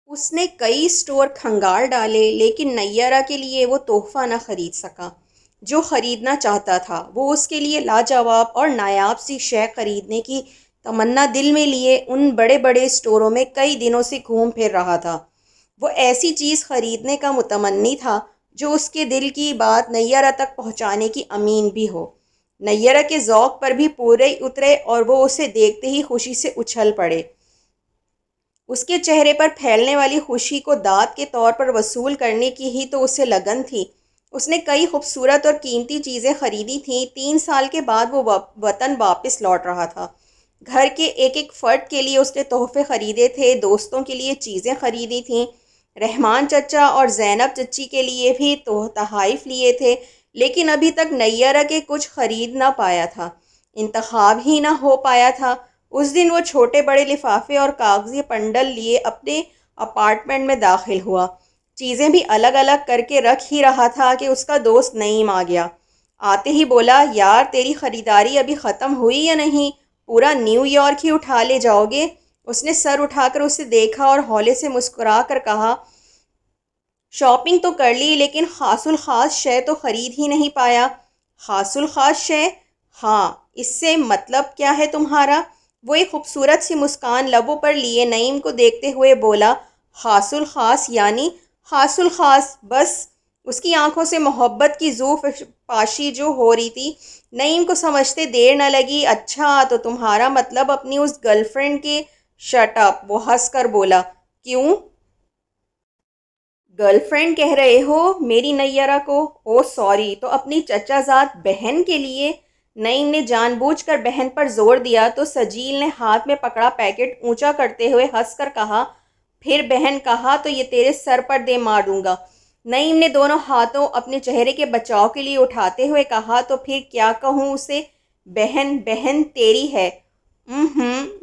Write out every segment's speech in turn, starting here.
اس نے کئی اسٹور کھنگال ڈالے لیکن نیرہ کے لیے وہ تحفہ نہ خرید سکا۔ جو خریدنا چاہتا تھا وہ اس کے لیے لاجواب اور نایاب سی شے خریدنے کی تمنا دل میں لیے ان بڑے بڑے اسٹوروں میں کئی دنوں سے گھوم پھر رہا تھا۔ وہ ایسی چیز خریدنے کا متمنی تھا جو اس کے دل کی بات نیرہ تک پہنچانے کی امین بھی ہو۔ نیرہ کے ذوق پر بھی پورے اترے اور وہ اسے دیکھتے ہی خوشی سے اچھل پڑے۔ اس کے چہرے پر پھیلنے والی خوشی کو داد کے طور پر وصول کرنے کی ہی تو اسے لگن تھی۔ اس نے کئی خوبصورت اور قیمتی چیزیں خریدی تھیں۔ 3 سال کے بعد وہ وطن واپس لوٹ رہا تھا۔ گھر کے ایک ایک فرد کے لیے اس نے تحفے خریدے تھے، دوستوں کے لیے چیزیں خریدی تھیں، رحمان چچا اور زینب چچی کے لیے بھی تحائف لیے تھے، لیکن ابھی تک نیرہ کے کچھ خرید نہ پایا تھا، انتخاب ہی نہ ہو پایا تھا۔ اس دن وہ چھوٹے بڑے لفافے اور کاغذی پنڈل لیے اپنے اپارٹمنٹ میں داخل ہوا۔ چیزیں بھی الگ الگ کر کے رکھ ہی رہا تھا کہ اس کا دوست نعیم آ گیا۔ آتے ہی بولا، یار تیری خریداری ابھی ختم ہوئی یا نہیں؟ پورا نیو یارک ہی اٹھا لے جاؤ گے؟ اس نے سر اٹھا کر اسے دیکھا اور ہولے سے مسکرا کر کہا، شاپنگ تو کر لی لیکن خاص الخاص شے تو خرید ہی نہیں پایا۔ خاص الخاص شے؟ ہاں، اس سے مطلب کیا ہے تمہارا؟ وہ ایک خوبصورت سی مسکان لبوں پر لیے نعیم کو دیکھتے ہوئے بولا، خاص الخاص یعنی خاص الخاص بس۔ اس کی آنکھوں سے محبت کی ذوف پاشی جو ہو رہی تھی، نعیم کو سمجھتے دیر نہ لگی۔ اچھا تو تمہارا مطلب اپنی اس گرل فرینڈ کے؟ شٹ اپ، وہ ہنس کر بولا۔ کیوں گرل فرینڈ کہہ رہے ہو میری نیرہ کو؟ او سوری، تو اپنی چچا زاد بہن کے لیے؟ نعیم نے جان بوجھ کر بہن پر زور دیا تو سجیل نے ہاتھ میں پکڑا پیکٹ اونچا کرتے ہوئے ہنس کر کہا، پھر بہن کہا تو یہ تیرے سر پر دے ماروں گا۔ نعیم نے دونوں ہاتھوں اپنے چہرے کے بچاؤ کے لیے اٹھاتے ہوئے کہا، تو پھر کیا کہوں اسے؟ بہن؟ بہن تیری ہے؟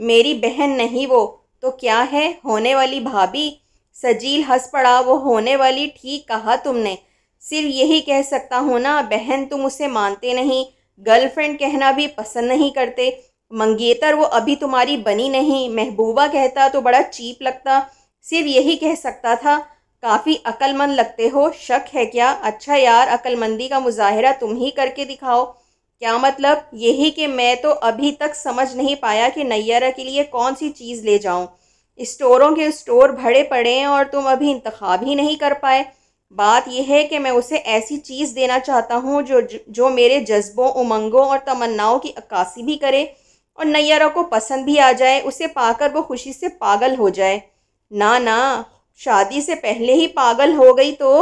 میری بہن نہیں وہ تو کیا ہے؟ ہونے والی بھابھی؟ سجیل ہنس پڑا، وہ ہونے والی؟ ٹھیک کہا تم نے، صرف یہی کہہ سکتا ہوں نا۔ بہن تم اسے مانتے نہیں، گرل فرینڈ کہنا بھی پسند نہیں کرتے، منگیتر وہ ابھی تمہاری بنی نہیں، محبوبہ کہتا تو بڑا چیپ لگتا، صرف یہی کہہ سکتا تھا۔ کافی عقل مند لگتے ہو، شک ہے کیا؟ اچھا یار، عقل مندی کا مظاہرہ تم ہی کر کے دکھاؤ۔ کیا مطلب؟ یہی کہ میں تو ابھی تک سمجھ نہیں پایا کہ نیرہ کے لیے کون سی چیز لے جاؤں۔ اسٹوروں کے اسٹور بھرے پڑے ہیں اور تم ابھی انتخاب ہی نہیں کر پائے۔ بات یہ ہے کہ میں اسے ایسی چیز دینا چاہتا ہوں جو میرے جذبوں، امنگوں اور تمناؤں کی عکاسی بھی کرے اور نیرہ کو پسند بھی آ جائے، اسے پا کر وہ خوشی سے پاگل ہو جائے۔ نہ، شادی سے پہلے ہی پاگل ہو گئی تو؟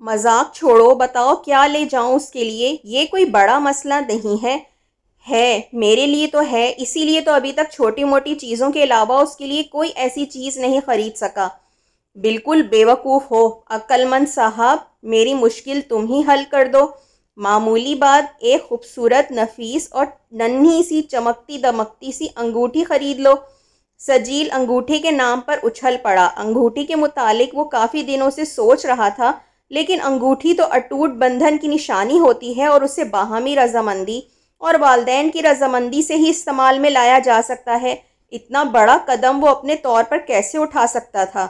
مذاق چھوڑو، بتاؤ کیا لے جاؤں اس کے لیے؟ یہ کوئی بڑا مسئلہ نہیں ہے۔ ہے، میرے لیے تو ہے، اسی لیے تو ابھی تک چھوٹی موٹی چیزوں کے علاوہ اس کے لیے کوئی ایسی چیز نہیں خرید سکا۔ بالکل بے وقوف ہو، عقل مند صاحب، میری مشکل تم ہی حل کر دو۔ معمولی بات، ایک خوبصورت، نفیس اور ننھی سی چمکتی دمکتی سی انگوٹھی خرید لو۔ سجیل انگوٹھی کے نام پر اچھل پڑا۔ انگوٹھی کے متعلق وہ کافی دنوں سے سوچ رہا تھا، لیکن انگوٹھی تو اٹوٹ بندھن کی نشانی ہوتی ہے اور اسے باہمی رضامندی اور والدین کی رضامندی سے ہی استعمال میں لایا جا سکتا ہے۔ اتنا بڑا قدم وہ اپنے طور پر کیسے اٹھا سکتا تھا؟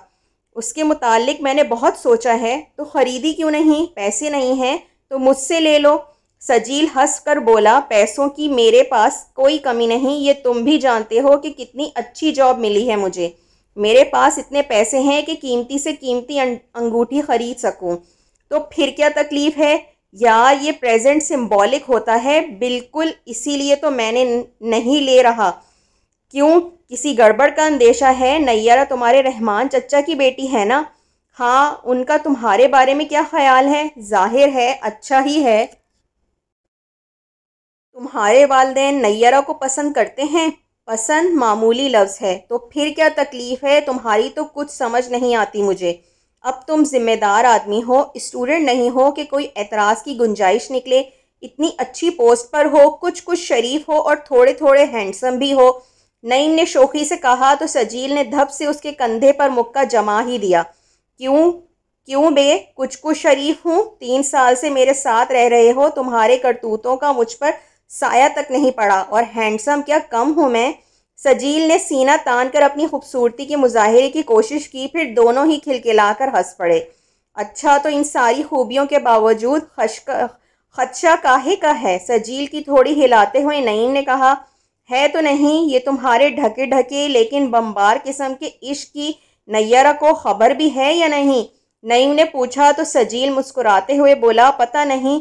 اس کے متعلق میں نے بہت سوچا ہے، تو خریدی کیوں نہیں؟ پیسے نہیں ہیں تو مجھ سے لے لو۔ سجیل ہنس کر بولا، پیسوں کی میرے پاس کوئی کمی نہیں، یہ تم بھی جانتے ہو کہ کتنی اچھی جاب ملی ہے مجھے۔ میرے پاس اتنے پیسے ہیں کہ قیمتی سے قیمتی انگوٹھی خرید سکوں، تو پھر کیا تکلیف ہے؟ یار یہ پریزنٹ سمبولک ہوتا ہے۔ بالکل، اسی لیے تو میں نے نہیں لے رہا۔ کیوں، کسی گڑبڑ کا اندیشہ ہے؟ نیرہ تمہارے رحمان چچا کی بیٹی ہے نا؟ ہاں، ان کا تمہارے بارے میں کیا خیال ہے؟ ظاہر ہے اچھا ہی ہے۔ تمہارے والدین نیرہ کو پسند کرتے ہیں؟ پسند معمولی لفظ ہے، تو پھر کیا تکلیف ہے؟ تمہاری تو کچھ سمجھ نہیں آتی مجھے۔ اب تم ذمہ دار آدمی ہو، اسٹوڈنٹ نہیں ہو کہ کوئی اعتراض کی گنجائش نکلے۔ اتنی اچھی پوسٹ پر ہو، کچھ شریف ہو اور تھوڑے تھوڑے ہینڈسم بھی ہو۔ نعیم نے شوخی سے کہا تو سجیل نے دھپ سے اس کے کندھے پر مکہ جما ہی دیا۔ کیوں بے؟ کچھ شریف ہوں؟ 3 سال سے میرے ساتھ رہ رہے ہو، تمہارے کرتوتوں کا مجھ پر سایہ تک نہیں پڑا، اور ہینڈسم کیا کم ہوں میں؟ سجیل نے سینہ تان کر اپنی خوبصورتی کے مظاہرے کی کوشش کی، پھر دونوں ہی کھلکھلا کر ہنس پڑے۔ اچھا، تو ان ساری خوبیوں کے باوجود خدشہ کاہے کا ہے؟ سجیل کی تھوڑی ہلاتے ہوئے نعیم نے کہا۔ ہے تو نہیں، یہ تمہارے ڈھکے ڈھکے لیکن بمبار قسم کے عشق کی نیرہ کو خبر بھی ہے یا نہیں؟ نعیم نے پوچھا تو سجیل مسکراتے ہوئے بولا، پتہ نہیں۔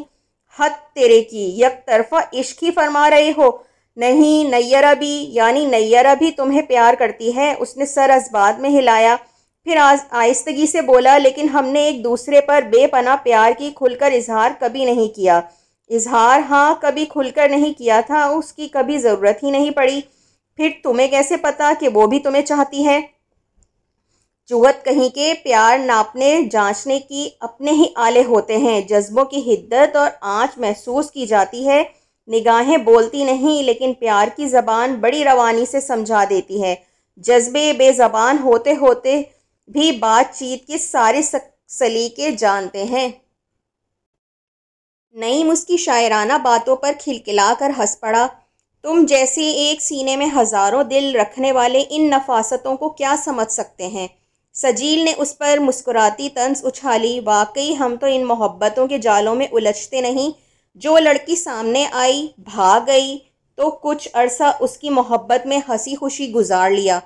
حد تیرے کی، یک طرفہ عشق ہی فرما رہے ہو۔ نہیں، نیرہ بھی تمہیں پیار کرتی ہے۔ اس نے سر اس بات میں ہلایا، پھر آہستگی سے بولا، لیکن ہم نے ایک دوسرے پر بے پناہ پیار کی کھل کر اظہار کبھی نہیں کیا۔ اظہار ہاں، کبھی کھل کر نہیں کیا تھا، اس کی کبھی ضرورت ہی نہیں پڑی۔ پھر تمہیں کیسے پتا کہ وہ بھی تمہیں چاہتی ہے؟ چوہت کہیں کے، پیار ناپنے جانچنے کی اپنے ہی آلے ہوتے ہیں۔ جذبوں کی حدت اور آنچ محسوس کی جاتی ہے، نگاہیں بولتی نہیں، لیکن پیار کی زبان بڑی روانی سے سمجھا دیتی ہے۔ جذبے بے زبان ہوتے ہوتے بھی بات چیت کے سارے سلیقے جانتے ہیں۔ نعیم اس کی شاعرانہ باتوں پر کھلکھلا کر ہنس پڑا۔ تم جیسے ایک سینے میں ہزاروں دل رکھنے والے ان نفاستوں کو کیا سمجھ سکتے ہیں؟ سجیل نے اس پر مسکراتی طنز اچھالی۔ واقعی ہم تو ان محبتوں کے جالوں میں الجھتے نہیں۔ جو لڑکی سامنے آئی بھاگ گئی تو کچھ عرصہ اس کی محبت میں ہنسی خوشی گزار لیا،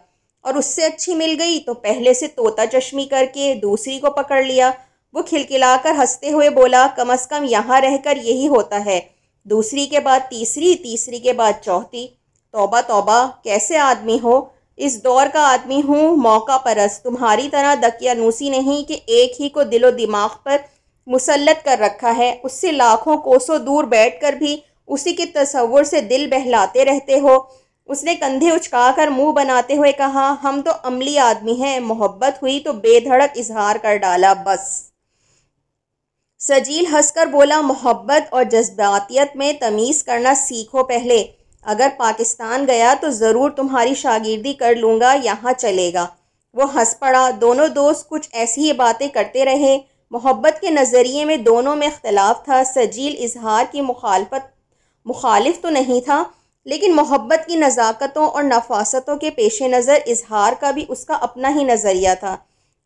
اور اس سے اچھی مل گئی تو پہلے سے طوطا چشمی کر کے دوسری کو پکڑ لیا۔ وہ کھلکھلا کر ہنستے ہوئے بولا، کم از کم یہاں رہ کر یہی ہوتا ہے، دوسری کے بعد تیسری، تیسری کے بعد چوتھی۔ توبہ توبہ، کیسے آدمی ہو؟ اس دور کا آدمی ہوں، موقع پرست، تمہاری طرح دقیانوسی نہیں کہ ایک ہی کو دل و دماغ پر مسلط کر رکھا ہے، اس سے لاکھوں کوسوں دور بیٹھ کر بھی اسی کے تصور سے دل بہلاتے رہتے ہو۔ اس نے کندھے اچکا کر منہ بناتے ہوئے کہا، ہم تو عملی آدمی ہیں، محبت ہوئی تو بے دھڑک اظہار کر ڈالا بس۔ سجیل ہنس کر بولا، محبت اور جذباتیت میں تمیز کرنا سیکھو پہلے۔ اگر پاکستان گیا تو ضرور تمہاری شاگردی کر لوں گا، یہاں چلے گا۔ وہ ہنس پڑا۔ دونوں دوست کچھ ایسی ہی باتیں کرتے رہے۔ محبت کے نظریے میں دونوں میں اختلاف تھا۔ سجیل اظہار کی مخالف تو نہیں تھا، لیکن محبت کی نزاکتوں اور نفاستوں کے پیش نظر اظہار کا بھی اس کا اپنا ہی نظریہ تھا۔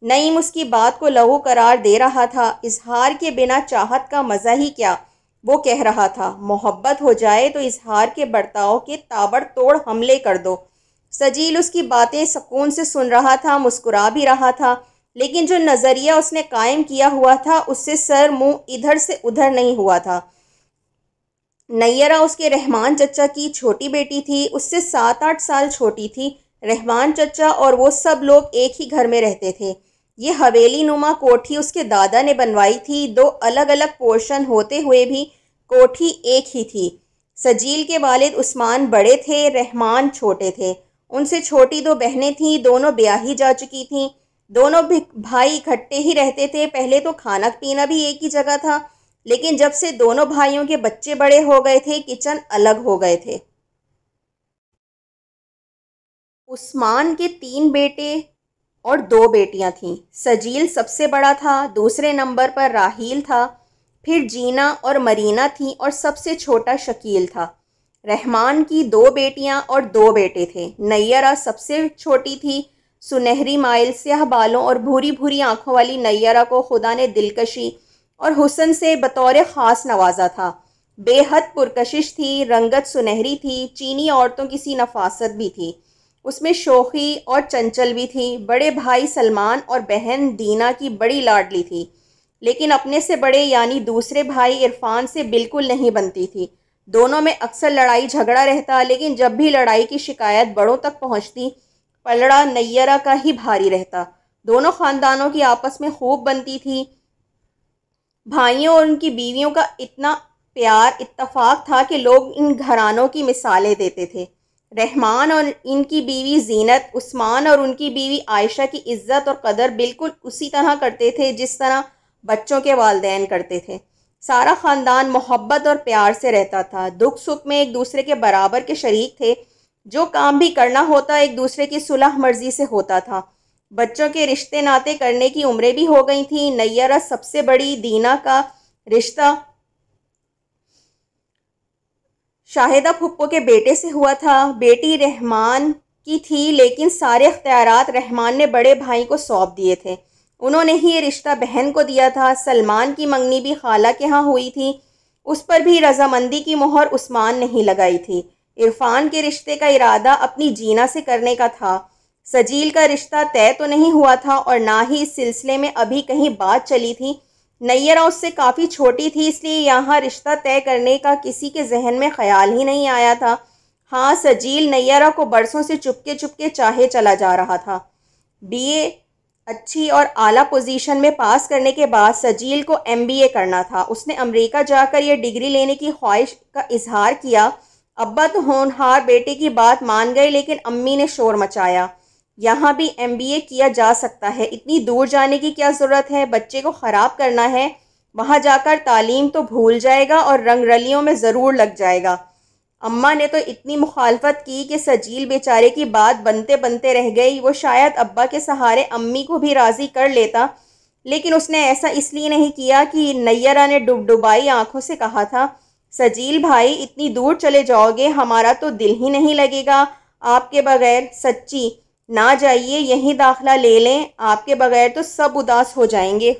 نعیم اس کی بات کو لغو قرار دے رہا تھا۔ اظہار کے بنا چاہت کا مزہ ہی کیا؟ وہ کہہ رہا تھا، محبت ہو جائے تو اظہار کے برتاؤ کے تابڑ توڑ حملے کر دو۔ سجیل اس کی باتیں سکون سے سن رہا تھا، مسکرا بھی رہا تھا، لیکن جو نظریہ اس نے قائم کیا ہوا تھا اس سے سر منہ ادھر سے ادھر نہیں ہوا تھا۔ نیرہ اس کے رحمان چچا کی چھوٹی بیٹی تھی، اس سے 7-8 سال چھوٹی تھی۔ رحمان چچا اور وہ سب لوگ ایک ہی گھر میں رہتے تھے۔ یہ حویلی نما کوٹھی اس کے دادا نے بنوائی تھی۔ 2 الگ الگ پورشن ہوتے ہوئے بھی کوٹھی ایک ہی تھی۔ سجیل کے والد عثمان بڑے تھے، رحمان چھوٹے تھے۔ ان سے چھوٹی 2 بہنیں تھیں، دونوں بیاہی جا چکی تھیں۔ دونوں بھائی اکٹھے ہی رہتے تھے۔ پہلے تو کھانا پینا بھی ایک ہی جگہ تھا، لیکن جب سے دونوں بھائیوں کے بچے بڑے ہو گئے تھے، کچن الگ ہو گئے تھے۔ عثمان کے 3 بیٹے اور 2 بیٹیاں تھیں۔ سجیل سب سے بڑا تھا، دوسرے نمبر پر راحیل تھا، پھر جینا اور مرینا تھیں، اور سب سے چھوٹا شکیل تھا۔ رحمان کی 2 بیٹیاں اور 2 بیٹے تھے۔ نیرہ سب سے چھوٹی تھی۔ سنہری مائل سیاہ بالوں اور بھوری بھوری آنکھوں والی نیرہ کو خدا نے دلکشی اور حسن سے بطور خاص نوازا تھا۔ بے حد پرکشش تھی، رنگت سنہری تھی، چینی عورتوں کی سی نفاست بھی تھی۔ اس میں شوخی اور چنچل بھی تھی۔ بڑے بھائی سلمان اور بہن دینا کی بڑی لاڈلی تھی، لیکن اپنے سے بڑے یعنی دوسرے بھائی عرفان سے بالکل نہیں بنتی تھی۔ دونوں میں اکثر لڑائی جھگڑا رہتا، لیکن جب بھی لڑائی کی شکایت بڑوں تک پہنچتی، پلڑا نیرہ کا ہی بھاری رہتا۔ دونوں خاندانوں کی آپس میں خوب بنتی تھی۔ بھائیوں اور ان کی بیویوں کا اتنا پیار اتفاق تھا کہ لوگ ان گھرانوں کی مثالیں دیتے تھے۔ رحمان اور ان کی بیوی زینت، عثمان اور ان کی بیوی عائشہ کی عزت اور قدر بالکل اسی طرح کرتے تھے جس طرح بچوں کے والدین کرتے تھے۔ سارا خاندان محبت اور پیار سے رہتا تھا۔ دکھ سکھ میں ایک دوسرے کے برابر کے شریک تھے۔ جو کام بھی کرنا ہوتا ایک دوسرے کی صلح مرضی سے ہوتا تھا۔ بچوں کے رشتے ناطے کرنے کی عمریں بھی ہو گئی تھیں۔ نیرہ سب سے بڑی دینا کا رشتہ شاہدہ پھپھو کے بیٹے سے ہوا تھا۔ بیٹی رحمان کی تھی، لیکن سارے اختیارات رحمان نے بڑے بھائی کو سونپ دیے تھے۔ انہوں نے ہی یہ رشتہ بہن کو دیا تھا۔ سلمان کی منگنی بھی خالہ کے ہاں ہوئی تھی، اس پر بھی رضامندی کی مہر عثمان نے ہی لگائی تھی۔ عرفان کے رشتے کا ارادہ اپنی جینا سے کرنے کا تھا۔ سجیل کا رشتہ طے تو نہیں ہوا تھا اور نہ ہی اس سلسلے میں ابھی کہیں بات چلی تھی۔ نیرہ اس سے کافی چھوٹی تھی، اس لیے یہاں رشتہ طے کرنے کا کسی کے ذہن میں خیال ہی نہیں آیا تھا۔ ہاں، سجیل نیرہ کو برسوں سے چپکے چپکے چاہے چلا جا رہا تھا۔ BA اچھی اور اعلیٰ پوزیشن میں پاس کرنے کے بعد سجیل کو MBA کرنا تھا۔ اس نے امریکہ جا کر یہ ڈگری لینے کی خواہش کا اظہار کیا۔ ابا تو ہونہار بیٹے کی بات مان گئے، لیکن امی نے شور مچایا، یہاں بھی MBA کیا جا سکتا ہے، اتنی دور جانے کی کیا ضرورت ہے؟ بچے کو خراب کرنا ہے؟ وہاں جا کر تعلیم تو بھول جائے گا اور رنگ رلیوں میں ضرور لگ جائے گا۔ اماں نے تو اتنی مخالفت کی کہ سجیل بیچارے کی بات بنتے بنتے رہ گئی۔ وہ شاید ابا کے سہارے امی کو بھی راضی کر لیتا، لیکن اس نے ایسا اس لیے نہیں کیا کہ نیرہ نے ڈبڈبائی آنکھوں سے کہا تھا، سجیل بھائی اتنی دور چلے جاؤ گے، ہمارا تو دل ہی نہیں لگے گا آپ کے بغیر۔ سچی نہ جائیے، یہیں داخلہ لے لیں، آپ کے بغیر تو سب اداس ہو جائیں گے۔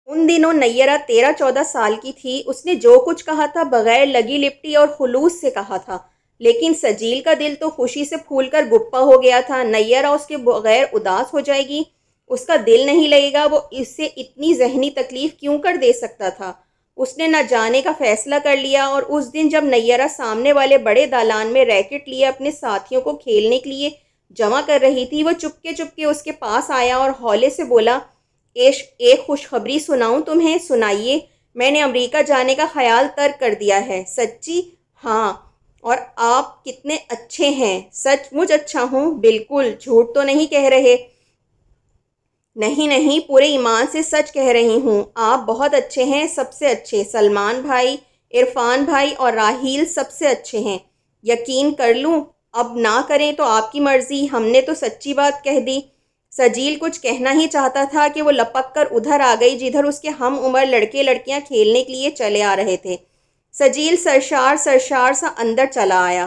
ان دنوں نیرہ 13-14 سال کی تھی۔ اس نے جو کچھ کہا تھا بغیر لگی لپٹی اور خلوص سے کہا تھا، لیکن سجیل کا دل تو خوشی سے پھول کر گپا ہو گیا تھا۔ نیرہ اس کے بغیر اداس ہو جائے گی، اس کا دل نہیں لگے گا، وہ اسے اتنی ذہنی تکلیف کیوں کر دے سکتا تھا؟ اس نے نہ جانے کا فیصلہ کر لیا، اور اس دن جب نیرہ سامنے والے بڑے دالان میں ریکٹ لیے اپنے ساتھیوں کو کھیلنے کے لیے جمع کر رہی تھی، وہ چپکے چپکے اس کے پاس آیا اور ہولے سے بولا، ایک خوشخبری سناؤں تمہیں؟ سنائیے۔ میں نے امریکہ جانے کا خیال ترک کر دیا ہے۔ سچی؟ ہاں۔ اور آپ کتنے اچھے ہیں۔ سچ مچ اچھا ہوں، بالکل جھوٹ تو نہیں کہہ رہے؟ نہیں نہیں، پورے ایمان سے سچ کہہ رہی ہوں، آپ بہت اچھے ہیں، سب سے اچھے۔ سلمان بھائی، عرفان بھائی اور راحیل سب سے اچھے ہیں۔ یقین کر لوں؟ اب نہ کریں تو آپ کی مرضی، ہم نے تو سچی بات کہہ دی۔ سجیل کچھ کہنا ہی چاہتا تھا کہ وہ لپک کر ادھر آ گئی جدھر اس کے ہم عمر لڑکے لڑکیاں کھیلنے کے لیے چلے آ رہے تھے۔ سجیل سرشار سا اندر چلا آیا۔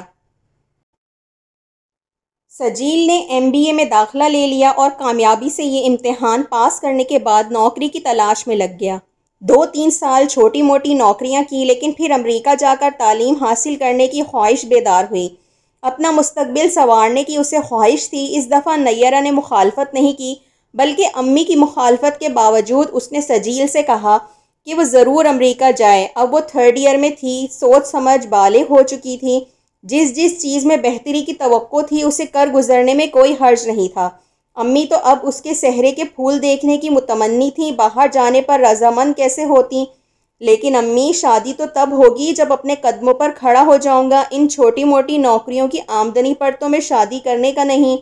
سجیل نے MBA میں داخلہ لے لیا اور کامیابی سے یہ امتحان پاس کرنے کے بعد نوکری کی تلاش میں لگ گیا۔ 2-3 سال چھوٹی موٹی نوکریاں کی، لیکن پھر امریکہ جا کر تعلیم حاصل کرنے کی خواہش بیدار ہوئی۔ اپنا مستقبل سنوارنے کی اسے خواہش تھی۔ اس دفعہ نیرہ نے مخالفت نہیں کی، بلکہ امی کی مخالفت کے باوجود اس نے سجیل سے کہا کہ وہ ضرور امریکہ جائے۔ اب وہ 3rd ایئر میں تھی، سوچ سمجھ بالغ ہو چکی تھی۔ جس چیز میں بہتری کی توقع تھی اسے کر گزرنے میں کوئی حرج نہیں تھا۔ امی تو اب اس کے چہرے کے پھول دیکھنے کی متمنی تھیں، باہر جانے پر رضامند کیسے ہوتی؟ لیکن امی، شادی تو تب ہوگی جب اپنے قدموں پر کھڑا ہو جاؤں گا، ان چھوٹی موٹی نوکریوں کی آمدنی پر تو میں شادی کرنے کا نہیں۔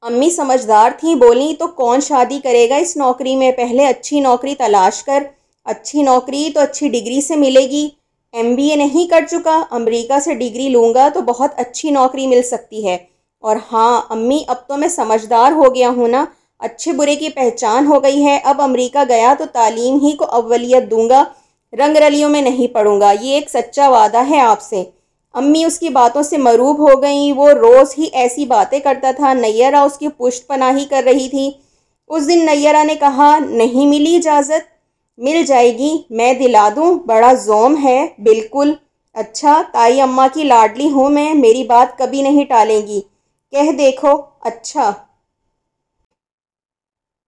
امی سمجھدار تھیں، بولیں، تو کون شادی کرے گا اس نوکری میں؟ پہلے اچھی نوکری تلاش کر۔ اچھی نوکری تو اچھی ڈگری سے ملے گی۔ MBA نہیں کر چکا؟ امریکہ سے ڈگری لوں گا تو بہت اچھی نوکری مل سکتی ہے۔ اور ہاں امی، اب تو میں سمجھدار ہو گیا ہوں نا، اچھے برے کی پہچان ہو گئی ہے۔ اب امریکہ گیا تو تعلیم ہی کو اولویت دوں گا، رنگ رلیوں میں نہیں پڑوں گا، یہ ایک سچا وعدہ ہے آپ سے۔ امی اس کی باتوں سے مروب ہو گئیں، وہ روز ہی ایسی باتیں کرتا تھا۔ نیرہ اس کی پشت پناہی کر رہی تھی۔ اس دن نیرہ نے کہا، نہیں ملی اجازت؟ مل جائے گی، میں دلا دوں، بڑا زوم ہے۔ بالکل۔ اچھا، تائی اماں کی لاڈلی ہوں میں، میری بات کبھی نہیں ٹالیں گی، کہہ دیکھو۔ اچھا۔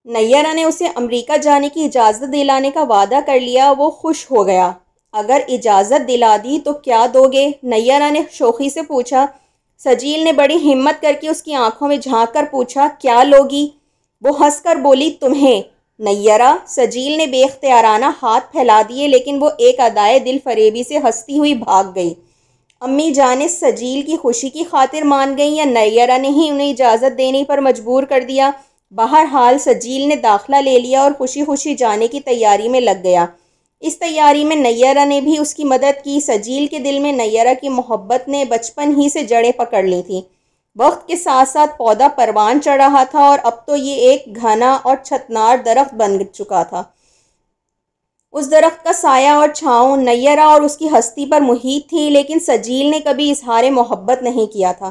نیرہ نے اسے امریکہ جانے کی اجازت دلانے کا وعدہ کر لیا۔ وہ خوش ہو گیا۔ اگر اجازت دلا دی تو کیا دو گے؟ نیرہ نے شوخی سے پوچھا۔ سجیل نے بڑی ہمت کر کے اس کی آنکھوں میں جھانک کر پوچھا، کیا لوگی؟ وہ ہنس کر بولی، تمہیں۔ نیرہ، سجیل نے بے اختیارانہ ہاتھ پھیلا دیے، لیکن وہ ایک ادائے دل فریبی سے ہنستی ہوئی بھاگ گئی۔ امی جانیں سجیل کی خوشی کی خاطر مان گئیں یا نیرہ نے ہی انہیں اجازت دینے پر مجبور کر دیا؟ بہرحال سجیل نے داخلہ لے لیا اور خوشی خوشی جانے کی تیاری میں لگ گیا۔ اس تیاری میں نیرہ نے بھی اس کی مدد کی۔ سجیل کے دل میں نیرہ کی محبت نے بچپن ہی سے جڑیں پکڑ لی تھیں۔ وقت کے ساتھ ساتھ پودا پروان چڑھ رہا تھا اور اب تو یہ ایک گھنا اور چھتنار درخت بن چکا تھا۔ اس درخت کا سایہ اور چھاؤں نیرہ اور اس کی ہستی پر محیط تھی، لیکن سجیل نے کبھی اظہار محبت نہیں کیا تھا۔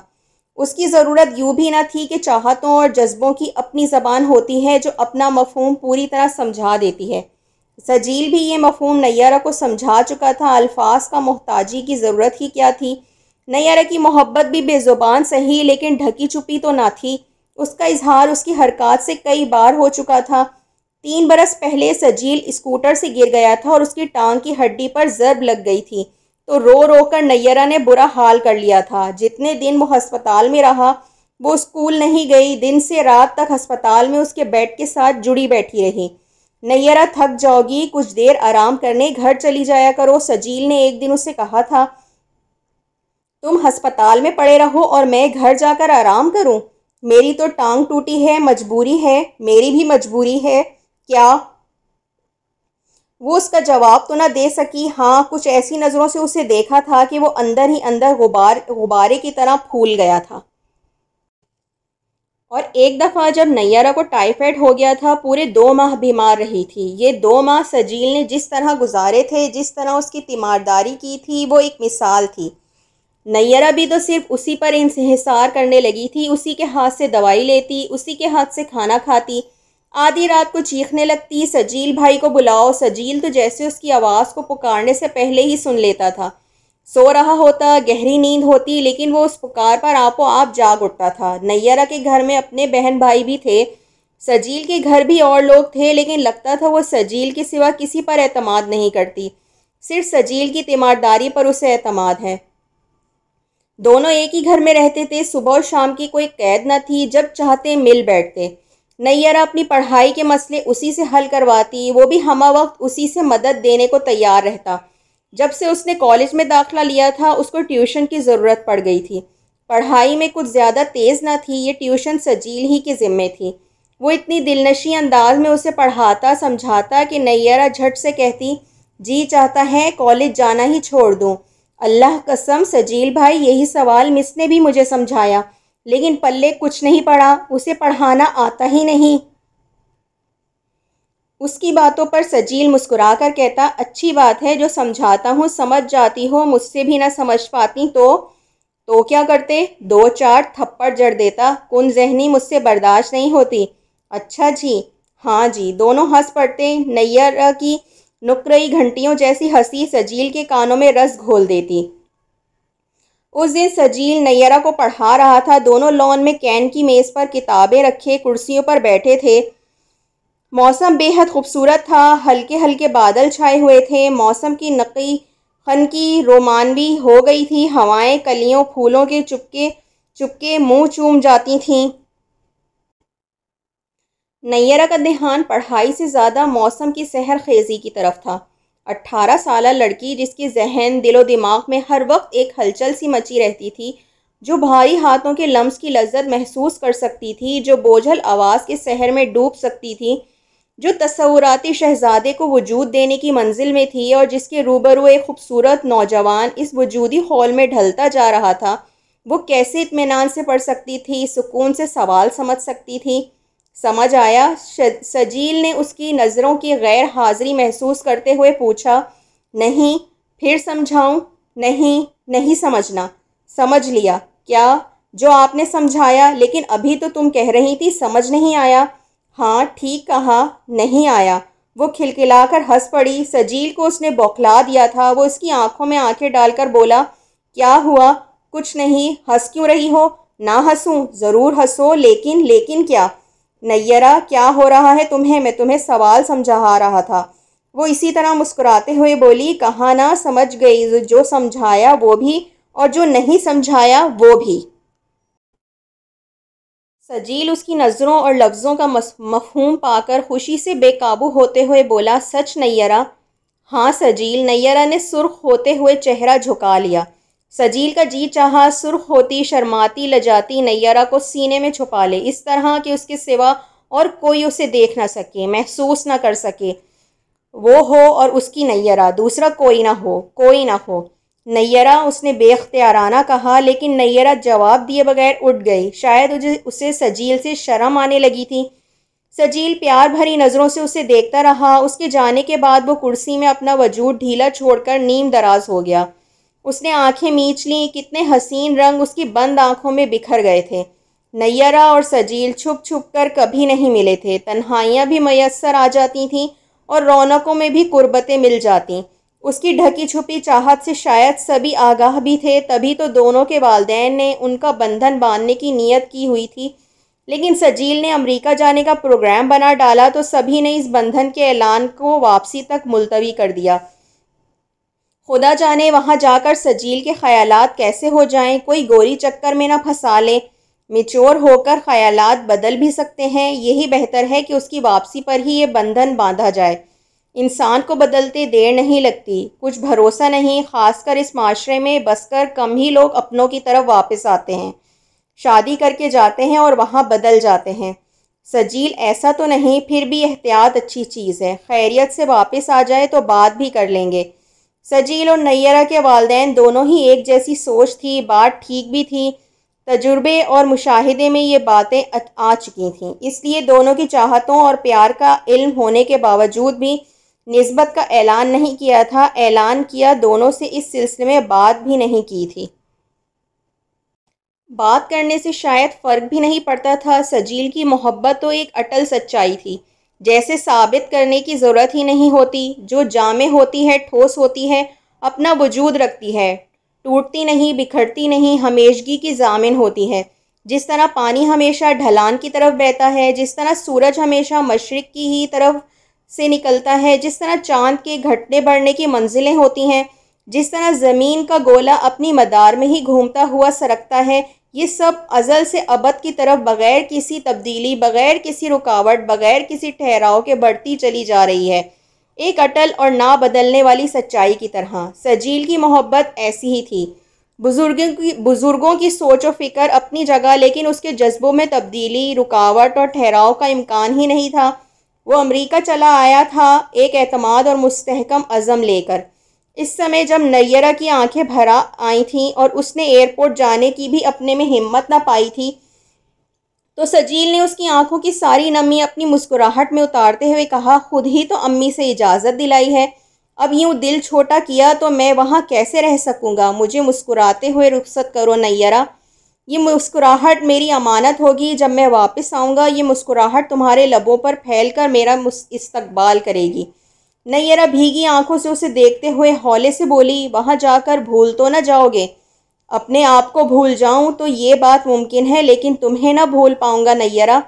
اس کی ضرورت یوں بھی نہ تھی کہ چاہتوں اور جذبوں کی اپنی زبان ہوتی ہے جو اپنا مفہوم پوری طرح سمجھا دیتی ہے۔ سجیل بھی یہ مفہوم نیرہ کو سمجھا چکا تھا۔ الفاظ کا محتاجی کی ضرورت ہی کیا تھی؟ نیرہ کی محبت بھی بے زبان سہی، لیکن ڈھکی چھپی تو نہ تھی۔ اس کا اظہار اس کی حرکات سے کئی بار ہو چکا تھا۔ 3 برس پہلے سجیل اسکوٹر سے گر گیا تھا اور اس کی ٹانگ کی ہڈی پر ضرب لگ گئی تھی، تو رو رو کر نیرہ نے برا حال کر لیا تھا۔ جتنے دن وہ ہسپتال میں رہا وہ اسکول نہیں گئی، دن سے رات تک ہسپتال میں اس کے بیڈ کے ساتھ جڑی بیٹھی رہی۔ نیرہ تھک جاؤ گی، کچھ دیر آرام کرنے گھر چلی جایا کرو، سجیل نے ایک دن اسے کہا تھا۔ تم ہسپتال میں پڑے رہو اور میں گھر جا کر آرام کروں؟ میری تو ٹانگ ٹوٹی ہے، مجبوری ہے۔ میری بھی مجبوری ہے۔ کیا؟ وہ اس کا جواب تو نہ دے سکی۔ ہاں، کچھ ایسی نظروں سے اسے دیکھا تھا کہ وہ اندر ہی اندر غبارے کی طرح پھول گیا تھا۔ اور ایک دفعہ جب نیرہ کو ٹائیفائڈ ہو گیا تھا، پورے 2 ماہ بیمار رہی تھی۔ یہ 2 ماہ سجیل نے جس طرح گزارے تھے، جس طرح اس کی تیمارداری کی تھی، وہ ایک مثال تھی۔ نیرہ بھی تو صرف اسی پر انحصار کرنے لگی تھی، اسی کے ہاتھ سے دوائی لیتی، اسی کے ہاتھ سے کھانا کھاتی۔ آدھی رات کو چیخنے لگتی، سجیل بھائی کو بلاؤ۔ سجیل تو جیسے اس کی آواز کو پکارنے سے پہلے ہی سن لیتا تھا۔ سو رہا ہوتا، گہری نیند ہوتی، لیکن وہ اس پکار پر آپ و آپ جاگ اٹھتا تھا۔ نیرہ کے گھر میں اپنے بہن بھائی بھی تھے، سجیل کے گھر بھی اور لوگ تھے، لیکن لگتا تھا وہ سجیل کے سوا کسی پر اعتماد نہیں کرتی، صرف سجیل کی تیمارداری پر اسے اعتماد ہے۔ دونوں ایک ہی گھر میں رہتے تھے، صبح اور شام کی کوئی قید نہ تھی، جب چاہتے مل بیٹھتے۔ نیرہ اپنی پڑھائی کے مسئلے اسی سے حل کرواتی، وہ بھی ہمہ وقت اسی سے مدد دینے کو تیار رہتا۔ جب سے اس نے کالج میں داخلہ لیا تھا، اس کو ٹیوشن کی ضرورت پڑ گئی تھی۔ پڑھائی میں کچھ زیادہ تیز نہ تھی، یہ ٹیوشن سجیل ہی کے ذمے تھی۔ وہ اتنی دلنشیں انداز میں اسے پڑھاتا سمجھاتا کہ نیرہ جھٹ سے کہتی، جی چاہتا ہے کالج جانا ہی چھوڑ دوں۔ اللہ قسم سجیل بھائی، یہی سوال مس نے بھی مجھے سمجھایا، لیکن پلے کچھ نہیں پڑا، اسے پڑھانا آتا ہی نہیں۔ اس کی باتوں پر سجیل مسکرا کر کہتا، اچھی بات ہے، جو سمجھاتا ہوں سمجھ جاتی ہو، مجھ سے بھی نہ سمجھ پاتی تو کیا کرتے؟ 2-4 تھپڑ جڑ دیتا، کن ذہنی مجھ سے برداشت نہیں ہوتی۔ اچھا جی، ہاں جی، دونوں ہنس پڑتے۔ نیرہ کی نکرئی گھنٹیوں جیسی ہنسی سجیل کے کانوں میں رس گھول دیتی۔ اس دن سجیل نیرہ کو پڑھا رہا تھا، دونوں لان میں کین کی میز پر کتابیں رکھے کرسیوں پر بیٹھے تھے۔ موسم بے حد خوبصورت تھا، ہلکے ہلکے بادل چھائے ہوئے تھے، موسم کی نقی خنکی رومانوی ہو گئی تھی، ہوائیں کلیوں پھولوں کے چپکے منہ چوم جاتی تھیں۔ نیرہ کا دھیان پڑھائی سے زیادہ موسم کی سحر خیزی کی طرف تھا۔ 18 سالہ لڑکی جس کی ذہن دل و دماغ میں ہر وقت ایک ہلچل سی مچی رہتی تھی، جو بھاری ہاتھوں کے لمس کی لذت محسوس کر سکتی تھی، جو بوجھل آواز کے سحر میں ڈوب سکتی تھی، جو تصوراتی شہزادے کو وجود دینے کی منزل میں تھی، اور جس کے روبرو ایک خوبصورت نوجوان اس وجودی خول میں ڈھلتا جا رہا تھا، وہ کیسے اطمینان سے پڑھ سکتی تھی، سکون سے سوال سمجھ سکتی تھی؟ سمجھ آیا؟ سجیل نے اس کی نظروں کی غیر حاضری محسوس کرتے ہوئے پوچھا۔ نہیں۔ پھر سمجھاؤں؟ نہیں سمجھنا۔ سمجھ لیا۔ کیا؟ جو آپ نے سمجھایا، لیکن ابھی تو تم کہہ رہی تھی سمجھ نہیں آیا۔ ہاں ٹھیک کہا، نہیں آیا۔ وہ کھلکھلا کر ہنس پڑی۔ سجیل کو اس نے بوکھلا دیا تھا۔ وہ اس کی آنکھوں میں آنکھیں ڈال کر بولا، کیا ہوا؟ کچھ نہیں۔ ہنس کیوں رہی ہو؟ نہ ہنسوں؟ ضرور ہنسو، لیکن کیا؟ نیرہ، کیا ہو رہا ہے تمہیں؟ میں تمہیں سوال سمجھا رہا تھا۔ وہ اسی طرح مسکراتے ہوئے بولی، کہا نہ سمجھ گئی، جو سمجھایا وہ بھی اور جو نہیں سمجھایا وہ بھی۔ سجیل اس کی نظروں اور لفظوں کا مفہوم پا کر خوشی سے بے قابو ہوتے ہوئے بولا، سچ نیرہ؟ ہاں سجیل۔ نیرہ نے سرخ ہوتے ہوئے چہرہ جھکا لیا۔ سجیل کا جی چاہا سرخ ہوتی، شرماتی، لجاتی نیرہ کو سینے میں چھپا لے، اس طرح کہ اس کے سوا اور کوئی اسے دیکھ نہ سکے، محسوس نہ کر سکے۔ وہ ہو اور اس کی نیرہ، دوسرا کوئی نہ ہو۔ نیرہ، اس نے بے اختیارانہ کہا، لیکن نیرہ جواب دیے بغیر اٹھ گئی۔ شاید اسے سجیل سے شرم آنے لگی تھی۔ سجیل پیار بھری نظروں سے اسے دیکھتا رہا۔ اس کے جانے کے بعد وہ کرسی میں اپنا وجود ڈھیلا چھوڑ کر نیم دراز ہو گیا۔ اس نے آنکھیں میچ لیں، کتنے حسین رنگ اس کی بند آنکھوں میں بکھر گئے تھے۔ نیرہ اور سجیل چھپ چھپ کر کبھی نہیں ملے تھے، تنہائیاں بھی میسر آ جاتی تھیں اور رونقوں میں بھی قربتیں مل جاتیں۔ اس کی ڈھکی چھپی چاہت سے شاید سبھی آگاہ بھی تھے، تبھی تو دونوں کے والدین نے ان کا بندھن باندھنے کی نیت کی ہوئی تھی۔ لیکن سجیل نے امریکہ جانے کا پروگرام بنا ڈالا تو سبھی نے اس بندھن کے اعلان کو واپسی تک ملتوی کر دیا۔ خدا جانے وہاں جا کر سجیل کے خیالات کیسے ہو جائیں، کوئی گوری چکر میں نہ پھنسا لے۔ میچور ہو کر خیالات بدل بھی سکتے ہیں، یہی بہتر ہے کہ اس کی واپسی پر ہی یہ بندھن باندھا جائے۔ انسان کو بدلتے دیر نہیں لگتی، کچھ بھروسہ نہیں، خاص کر اس معاشرے میں بس کر کم ہی لوگ اپنوں کی طرف واپس آتے ہیں، شادی کر کے جاتے ہیں اور وہاں بدل جاتے ہیں۔ سجیل ایسا تو نہیں، پھر بھی احتیاط اچھی چیز ہے، خیریت سے واپس آ جائے تو بات بھی کر لیں گے۔ سجیل اور نیرہ کے والدین دونوں ہی ایک جیسی سوچ تھی، بات ٹھیک بھی تھی، تجربے اور مشاہدے میں یہ باتیں آ چکی تھیں، اس لیے دونوں کی چاہتوں اور پیار کا علم ہونے کے باوجود بھی نسبت کا اعلان نہیں کیا تھا۔ اعلان کیا دونوں سے اس سلسلے میں بات بھی نہیں کی تھی۔ بات کرنے سے شاید فرق بھی نہیں پڑتا تھا، سجیل کی محبت تو ایک اٹل سچائی تھی، جیسے ثابت کرنے کی ضرورت ہی نہیں ہوتی، جو جامع ہوتی ہے، ٹھوس ہوتی ہے، اپنا وجود رکھتی ہے، ٹوٹتی نہیں، بکھرتی نہیں، ہمیشگی کی ضامن ہوتی ہے۔ جس طرح پانی ہمیشہ ڈھلان کی طرف بہتا ہے، جس طرح سورج ہمیشہ مشرق کی ہی طرف سے نکلتا ہے، جس طرح چاند کے گھٹنے بڑھنے کی منزلیں ہوتی ہیں، جس طرح زمین کا گولا اپنی مدار میں ہی گھومتا ہوا سرکتا ہے، یہ سب ازل سے ابد کی طرف بغیر کسی تبدیلی، بغیر کسی رکاوٹ، بغیر کسی ٹھہراؤ کے بڑھتی چلی جا رہی ہے، ایک اٹل اور نہ بدلنے والی سچائی کی طرح۔ سجیل کی محبت ایسی ہی تھی، بزرگوں کی سوچ و فکر اپنی جگہ، لیکن اس کے جذبوں میں تبدیلی، رکاوٹ اور ٹھہراؤ کا امکان ہی نہیں تھا۔ وہ امریکہ چلا آیا تھا ایک اعتماد اور مستحکم عزم لے کر۔ اس سمے جب نیرہ کی آنکھیں بھر آئی تھیں اور اس نے ایئرپورٹ جانے کی بھی اپنے میں ہمت نہ پائی تھی، تو سجیل نے اس کی آنکھوں کی ساری نمی اپنی مسکراہٹ میں اتارتے ہوئے کہا، خود ہی تو امی سے اجازت دلائی ہے، اب یوں دل چھوٹا کیا تو میں وہاں کیسے رہ سکوں گا، مجھے مسکراتے ہوئے رخصت کرو نیرہ۔ یہ مسکراہٹ میری امانت ہوگی، جب میں واپس آؤں گا یہ مسکراہٹ تمہارے لبوں پر پھیل کر میرا استقبال کرے گی۔ نیرہ بھیگی آنکھوں سے اسے دیکھتے ہوئے ہولے سے بولی، وہاں جا کر بھول تو نہ جاؤ گے؟ اپنے آپ کو بھول جاؤں تو یہ بات ممکن ہے، لیکن تمہیں نہ بھول پاؤں گا نیرہ۔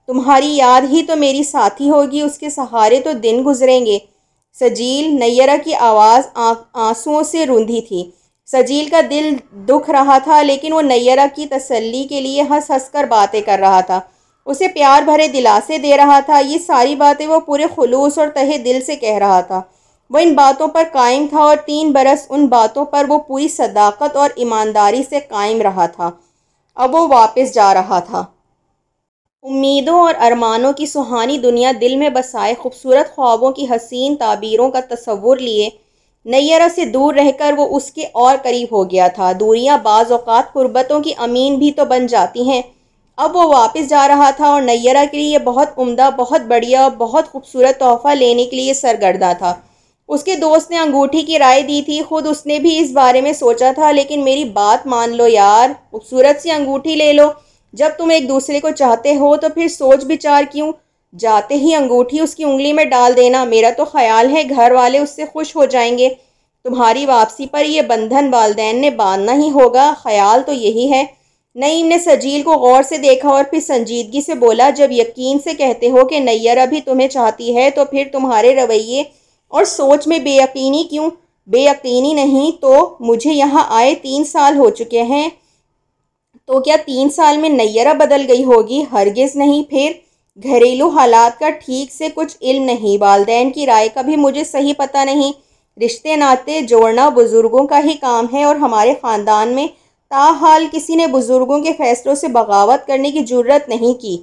تمہاری یاد ہی تو میری ساتھی ہوگی، اس کے سہارے تو دن گزریں گے۔ سجیل، نیرہ کی آواز آنسوؤں سے روندھی تھی۔ سجیل کا دل دکھ رہا تھا، لیکن وہ نیرہ کی تسلی کے لیے ہنس ہنس کر باتیں کر رہا تھا، اسے پیار بھرے دلاسے دے رہا تھا۔ یہ ساری باتیں وہ پورے خلوص اور تہہ دل سے کہہ رہا تھا۔ وہ ان باتوں پر قائم تھا اور 3 برس ان باتوں پر وہ پوری صداقت اور ایمانداری سے قائم رہا تھا۔ اب وہ واپس جا رہا تھا، امیدوں اور ارمانوں کی سہانی دنیا دل میں بسائے، خوبصورت خوابوں کی حسین تعبیروں کا تصور لیے۔ نیرہ سے دور رہ کر وہ اس کے اور قریب ہو گیا تھا۔ دوریاں بعض اوقات قربتوں کی امین بھی تو بن جاتی ہیں۔ اب وہ واپس جا رہا تھا اور نیرہ کے لیے بہت عمدہ، بہت بڑھیا، بہت خوبصورت تحفہ لینے کے لیے سرگرداں تھا۔ اس کے دوست نے انگوٹھی کی رائے دی تھی، خود اس نے بھی اس بارے میں سوچا تھا، لیکن میری بات مان لو یار، خوبصورت سی انگوٹھی لے لو۔ جب تم ایک دوسرے کو چاہتے ہو تو پھر سوچ بچار کیوں؟ جاتے ہی انگوٹھی اس کی انگلی میں ڈال دینا۔ میرا تو خیال ہے گھر والے اس سے خوش ہو جائیں گے۔ تمہاری واپسی پر یہ بندھن والدین نے باندھنا ہی ہوگا، خیال تو یہی ہے۔ نعیم نے سجیل کو غور سے دیکھا اور پھر سنجیدگی سے بولا، جب یقین سے کہتے ہو کہ نیرہ بھی تمہیں چاہتی ہے تو پھر تمہارے رویے اور سوچ میں بے یقینی کیوں؟ بے یقینی نہیں تو مجھے یہاں آئے 3 سال ہو چکے ہیں، تو کیا 3 سال میں نیرہ بدل گئی ہوگی؟ ہرگز نہیں۔ پھر گھریلو حالات کا ٹھیک سے کچھ علم نہیں، والدین کی رائے کا بھی مجھے صحیح پتہ نہیں۔ رشتے ناتے جوڑنا بزرگوں کا ہی کام ہے اور ہمارے خاندان میں تاحال کسی نے بزرگوں کے فیصلوں سے بغاوت کرنے کی جرات نہیں کی۔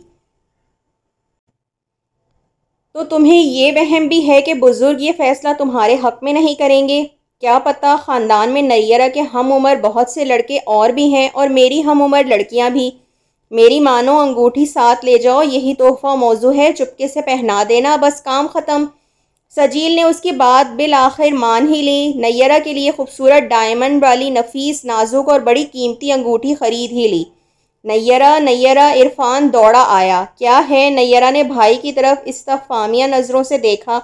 تو تمہیں یہ وہم بھی ہے کہ بزرگ یہ فیصلہ تمہارے حق میں نہیں کریں گے؟ کیا پتہ، خاندان میں نیرہ کے ہم عمر بہت سے لڑکے اور بھی ہیں اور میری ہم عمر لڑکیاں بھی۔ میری مانو انگوٹھی ساتھ لے جاؤ، یہی تحفہ موضوع ہے، چپکے سے پہنا دینا، بس کام ختم۔ سجیل نے اس کی بات بالآخر مان ہی لی، نیرہ کے لیے خوبصورت ڈائمنڈ والی نفیس، نازک اور بڑی قیمتی انگوٹھی خرید ہی لی۔ نیرہ نیرہ، عرفان دوڑا آیا۔ کیا ہے؟ نیرہ نے بھائی کی طرف استفہامیہ نظروں سے دیکھا۔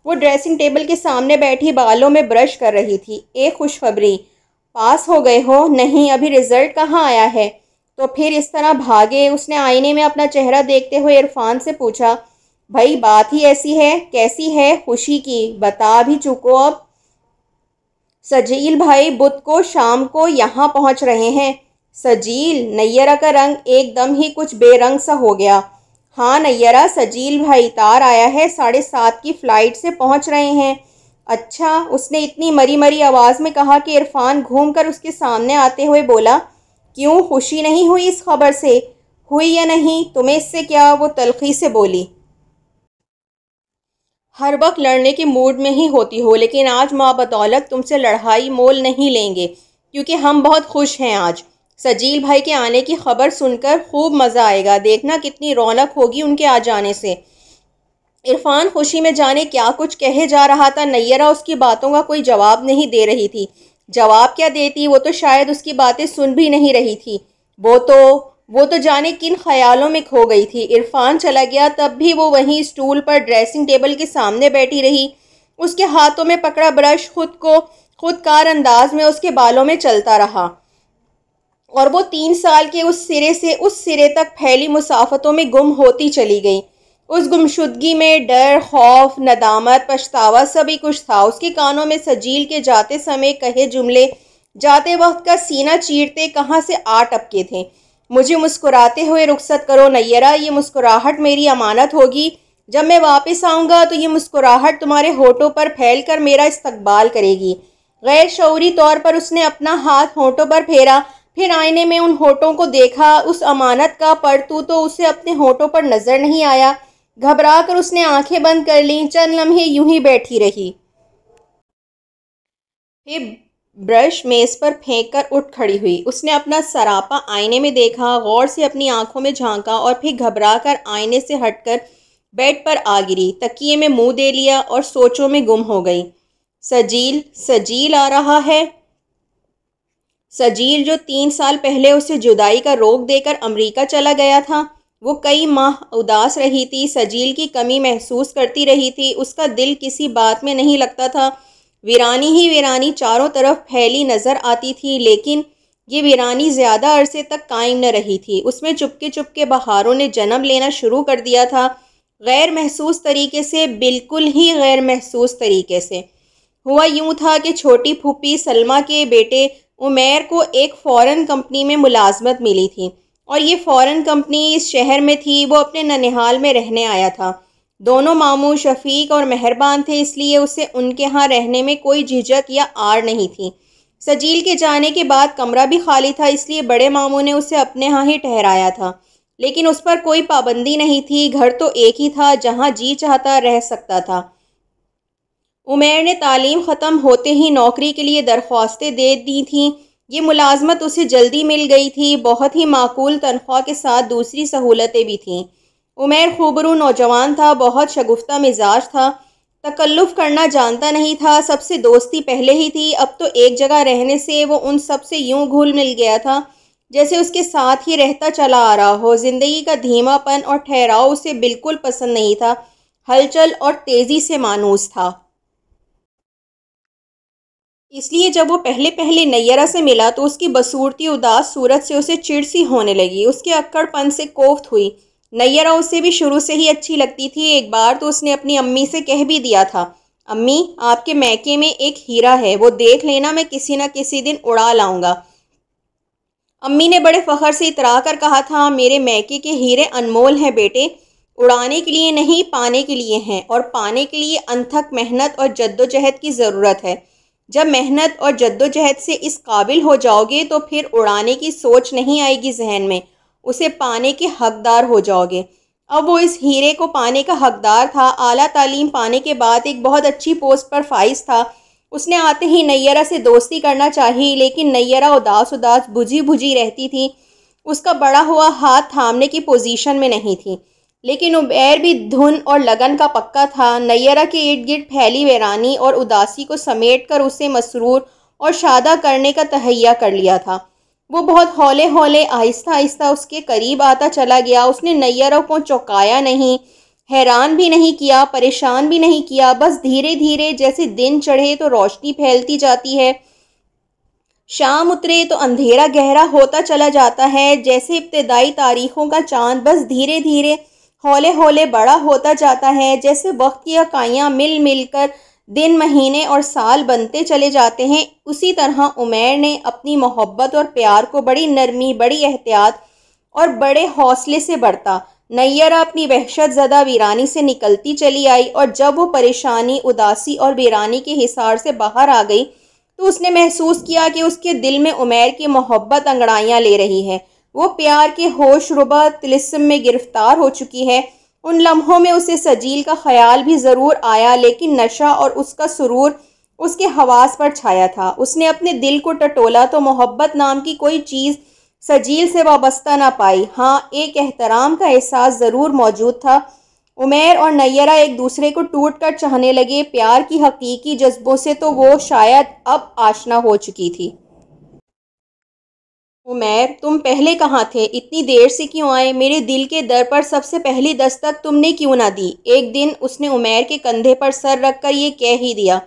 وہ ڈریسنگ ٹیبل کے سامنے بیٹھی بالوں میں برش کر رہی تھی۔ ایک خوشخبری، پاس ہو گئے ہو؟ نہیں، ابھی رزلٹ کہاں آیا ہے؟ تو پھر اس طرح بھاگے؟ اس نے آئینے میں اپنا چہرہ دیکھتے ہوئے عرفان سے پوچھا۔ بھائی بات ہی ایسی ہے۔ کیسی ہے؟ خوشی کی، بتا بھی چکو اب۔ سجیل بھائی بدھ کو شام کو یہاں پہنچ رہے ہیں۔ سجیل؟ نیرہ کا رنگ ایک دم ہی کچھ بے رنگ سا ہو گیا۔ ہاں نیرہ، سجیل بھائی تار آیا ہے، 7:30 کی فلائٹ سے پہنچ رہے ہیں۔ اچھا، اس نے اتنی مری مری آواز میں کہا کہ عرفان گھوم کر اس کے سامنے آتے ہوئے بولا، کیوں خوشی نہیں ہوئی اس خبر سے؟ ہوئی یا نہیں، تمہیں اس سے کیا؟ وہ تلخی سے بولی۔ ہر وقت لڑنے کے موڈ میں ہی ہوتی ہو، لیکن آج ماں بدولت تم سے لڑائی مول نہیں لیں گے، کیونکہ ہم بہت خوش ہیں آج۔ سجیل بھائی کے آنے کی خبر سن کر خوب مزہ آئے گا، دیکھنا کتنی رونق ہوگی ان کے آ جانے سے۔ عرفان خوشی میں جانے کیا کچھ کہے جا رہا تھا، نیرہ اس کی باتوں کا کوئی جواب نہیں دے رہی تھی۔ جواب کیا دیتی، وہ تو شاید اس کی باتیں سن بھی نہیں رہی تھی۔ وہ تو جانے کن خیالوں میں کھو گئی تھی۔ عرفان چلا گیا تب بھی وہ وہیں اسٹول پر ڈریسنگ ٹیبل کے سامنے بیٹھی رہی۔ اس کے ہاتھوں میں پکڑا برش خود کار انداز میں اس کے بالوں میں چلتا رہا، اور وہ 3 سال کے اس سرے سے اس سرے تک پھیلی مسافتوں میں گم ہوتی چلی گئی۔ اس گمشدگی میں ڈر، خوف، ندامت، پچھتاوا سبھی کچھ تھا۔ اس کے کانوں میں سجیل کے جاتے سمے کہے جملے جاتے وقت کا سینہ چیرتے کہاں سے آ ٹپکے تھے۔ مجھے مسکراتے ہوئے رخصت کرو نیرہ، یہ مسکراہٹ میری امانت ہوگی۔ جب میں واپس آؤں گا تو یہ مسکراہٹ تمہارے ہونٹوں پر پھیل کر میرا استقبال کرے گی۔ غیر شعوری طور پر اس نے اپنا ہاتھ ہونٹوں پر پھیرا، پھر آئینے میں ان ہونٹوں کو دیکھا۔ اس امانت کا پرتو تو اسے اپنے ہونٹوں پر نظر نہیں آیا۔ گھبرا کر اس نے آنکھیں بند کر لیں، چند لمحے یوں ہی بیٹھی رہی، پھر برش میز پر پھینک کر اٹھ کھڑی ہوئی۔ اس نے اپنا سراپا آئینے میں دیکھا، غور سے اپنی آنکھوں میں جھانکا، اور پھر گھبرا کر آئینے سے ہٹ کر بیڈ پر آ گری، تکیے میں منہ دے لیا اور سوچوں میں گم ہو گئی۔ سجیل آ رہا ہے۔ سجیل جو 3 سال پہلے اسے جدائی کا روک دے کر امریکہ چلا گیا تھا۔ وہ کئی ماہ اداس رہی تھی، سجیل کی کمی محسوس کرتی رہی تھی، اس کا دل کسی بات میں نہیں لگتا تھا۔ ویرانی ہی ویرانی چاروں طرف پھیلی نظر آتی تھی، لیکن یہ ویرانی زیادہ عرصے تک قائم نہ رہی تھی۔ اس میں چپکے چپکے بہاروں نے جنم لینا شروع کر دیا تھا، غیر محسوس طریقے سے، بالکل ہی غیر محسوس طریقے سے۔ ہوا یوں تھا کہ چھوٹی پھوپھی سلمہ کے بیٹے عمیر کو ایک فورن کمپنی میں ملازمت ملی تھی، اور یہ فورن کمپنی اس شہر میں تھی۔ وہ اپنے ننہال میں رہنے آیا تھا۔ دونوں ماموں شفیق اور مہربان تھے، اس لیے اسے ان کے ہاں رہنے میں کوئی جھجک یا آڑ نہیں تھی۔ سجیل کے جانے کے بعد کمرہ بھی خالی تھا، اس لیے بڑے ماموں نے اسے اپنے ہاں ہی ٹھہرایا تھا، لیکن اس پر کوئی پابندی نہیں تھی۔ گھر تو ایک ہی تھا جہاں جی چاہتا رہ سکتا تھا۔ عمیر نے تعلیم ختم ہوتے ہی نوکری کے لیے درخواستیں دے دی تھیں۔ یہ ملازمت اسے جلدی مل گئی تھی، بہت ہی معقول تنخواہ کے ساتھ دوسری سہولتیں بھی تھیں۔ عمیر خوبرو نوجوان تھا، بہت شگفتہ مزاج تھا، تکلف کرنا جانتا نہیں تھا، سب سے دوستی پہلے ہی تھی۔ اب تو ایک جگہ رہنے سے وہ ان سب سے یوں گھل مل گیا تھا جیسے اس کے ساتھ ہی رہتا چلا آ رہا ہو۔ زندگی کا دھیما پن اور ٹھہراؤ اسے بالکل پسند نہیں تھا، ہلچل اور تیزی سے مانوس تھا۔ اس لیے جب وہ پہلے نیرہ سے ملا تو اس کی بصورتی اداس صورت سے اسے چڑ سی ہونے لگی، اس کے اکڑ پن سے کوفت ہوئی۔ نیرہ اسے بھی شروع سے ہی اچھی لگتی تھی۔ ایک بار تو اس نے اپنی امی سے کہہ بھی دیا تھا، امی آپ کے میکے میں ایک ہیرا ہے، وہ دیکھ لینا، میں کسی نہ کسی دن اڑا لاؤں گا۔ امی نے بڑے فخر سے اترا کر کہا تھا، میرے میکے کے ہیرے انمول ہیں بیٹے، اڑانے کے لیے نہیں پانے کے لیے ہیں، اور پانے کے لیے انتھک محنت اور جدوجہد کی ضرورت ہے۔ جب محنت اور جدوجہد سے اس قابل ہو جاؤ گے تو پھر اڑانے کی سوچ نہیں آئے گی ذہن میں، اسے پانے کے حقدار ہو جاؤ گے۔ اب وہ اس ہیرے کو پانے کا حقدار تھا۔ اعلیٰ تعلیم پانے کے بعد ایک بہت اچھی پوسٹ پر فائز تھا۔ اس نے آتے ہی نیرہ سے دوستی کرنا چاہی، لیکن نیرہ اداس بجھی رہتی تھی۔ اس کا بڑا ہوا ہاتھ تھامنے کی پوزیشن میں نہیں تھی، لیکن عمیر بھی دھن اور لگن کا پکا تھا۔ نیرہ کے ارد گرد پھیلی ویرانی اور اداسی کو سمیٹ کر اسے مسرور اور شادہ کرنے کا تہیہ کر لیا تھا۔ وہ بہت ہولے ہولے آہستہ آہستہ اس کے قریب آتا چلا گیا۔ اس نے نیرہ کو چونکایا نہیں، حیران بھی نہیں کیا، پریشان بھی نہیں کیا، بس دھیرے دھیرے جیسے دن چڑھے تو روشنی پھیلتی جاتی ہے، شام اترے تو اندھیرا گہرا ہوتا چلا جاتا ہے، جیسے ابتدائی تاریخوں کا چاند بس دھیرے دھیرے ہولے ہولے بڑا ہوتا جاتا ہے، جیسے وقت کی اکائیاں مل مل کر دن، مہینے اور سال بنتے چلے جاتے ہیں، اسی طرح عمیر نے اپنی محبت اور پیار کو بڑی نرمی، بڑی احتیاط اور بڑے حوصلے سے برتا۔ نیرہ اپنی وحشت زدہ ویرانی سے نکلتی چلی آئی، اور جب وہ پریشانی، اداسی اور ویرانی کے حصار سے باہر آ گئی تو اس نے محسوس کیا کہ اس کے دل میں عمیر کی محبت انگڑائیاں لے رہی ہے۔ وہ پیار کے ہوش ربا طلسم میں گرفتار ہو چکی ہے۔ ان لمحوں میں اسے سجیل کا خیال بھی ضرور آیا، لیکن نشہ اور اس کا سرور اس کے حواس پر چھایا تھا۔ اس نے اپنے دل کو ٹٹولا تو محبت نام کی کوئی چیز سجیل سے وابستہ نہ پائی۔ ہاں، ایک احترام کا احساس ضرور موجود تھا۔ عمیر اور نیرہ ایک دوسرے کو ٹوٹ کر چاہنے لگے۔ پیار کی حقیقی جذبوں سے تو وہ شاید اب آشنا ہو چکی تھی۔ عمیر، تم پہلے کہاں تھے؟ اتنی دیر سے کیوں آئے؟ میرے دل کے در پر سب سے پہلی دستک تم نے کیوں نہ دی؟ ایک دن اس نے عمیر کے کندھے پر سر رکھ کر یہ کہہ ہی دیا۔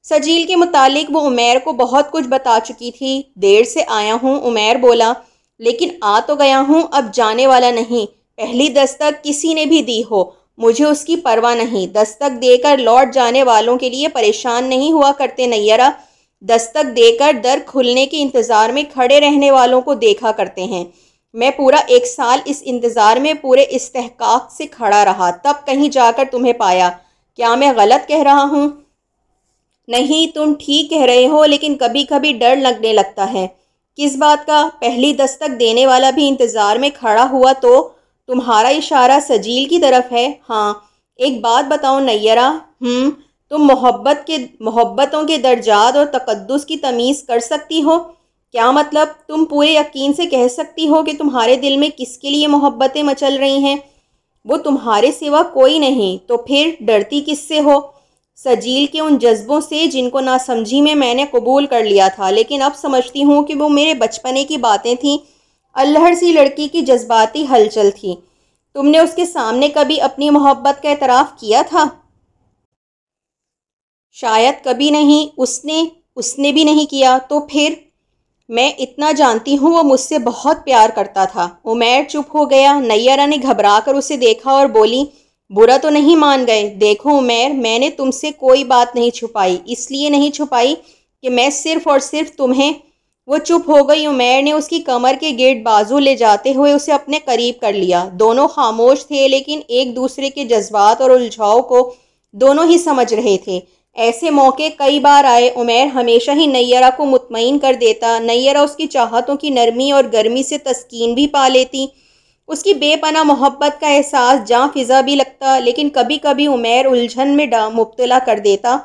سجیل کے متعلق وہ عمیر کو بہت کچھ بتا چکی تھی۔ دیر سے آیا ہوں، عمیر بولا، لیکن آ تو گیا ہوں، اب جانے والا نہیں۔ پہلی دستک کسی نے بھی دی ہو، مجھے اس کی پرواہ نہیں۔ دستک دے کر لوٹ جانے والوں کے لیے پریشان نہیں ہوا کرتے نیرہ، دستک دے کر در کھلنے کے انتظار میں کھڑے رہنے والوں کو دیکھا کرتے ہیں۔ میں پورا 1 سال اس انتظار میں پورے استحقاق سے کھڑا رہا، تب کہیں جا کر تمہیں پایا۔ کیا میں غلط کہہ رہا ہوں؟ نہیں، تم ٹھیک کہہ رہے ہو، لیکن کبھی کبھی ڈر لگنے لگتا ہے۔ کس بات کا؟ پہلی دستک دینے والا بھی انتظار میں کھڑا ہوا تو تمہارا اشارہ سجیل کی طرف ہے؟ ہاں۔ ایک بات بتاؤ نیرہ، تم محبتوں کے درجات اور تقدس کی تمیز کر سکتی ہو؟ کیا مطلب؟ تم پورے یقین سے کہہ سکتی ہو کہ تمہارے دل میں کس کے لیے محبتیں مچل رہی ہیں؟ وہ تمہارے سوا کوئی نہیں، تو پھر ڈرتی کس سے ہو؟ سجیل کے ان جذبوں سے جن کو ناسمجھی میں نے قبول کر لیا تھا، لیکن اب سمجھتی ہوں کہ وہ میرے بچپنے کی باتیں تھیں، الہڑ سی لڑکی کی جذباتی ہلچل تھی۔ تم نے اس کے سامنے کبھی اپنی محبت کا اعتراف کیا تھا؟ شاید کبھی نہیں۔ اس نے بھی نہیں کیا؟ تو پھر؟ میں اتنا جانتی ہوں وہ مجھ سے بہت پیار کرتا تھا۔ عمیر چپ ہو گیا۔ نیرہ نے گھبرا کر اسے دیکھا اور بولی، برا تو نہیں مان گئے؟ دیکھو عمیر، میں نے تم سے کوئی بات نہیں چھپائی، اس لیے نہیں چھپائی کہ میں صرف اور صرف تمہیں… وہ چپ ہو گئی۔ عمیر نے اس کی کمر کے گرد بازو لے جاتے ہوئے اسے اپنے قریب کر لیا۔ دونوں خاموش تھے، لیکن ایک دوسرے کے جذبات اور الجھاؤ کو دونوں ہی سمجھ رہے تھے۔ ایسے موقع کئی بار آئے۔ عمیر ہمیشہ ہی نیرہ کو مطمئن کر دیتا۔ نیرہ اس کی چاہتوں کی نرمی اور گرمی سے تسکین بھی پا لیتی۔ اس کی بے پناہ محبت کا احساس جاں فضا بھی لگتا، لیکن کبھی کبھی عمیر الجھن میں مبتلا کر دیتا۔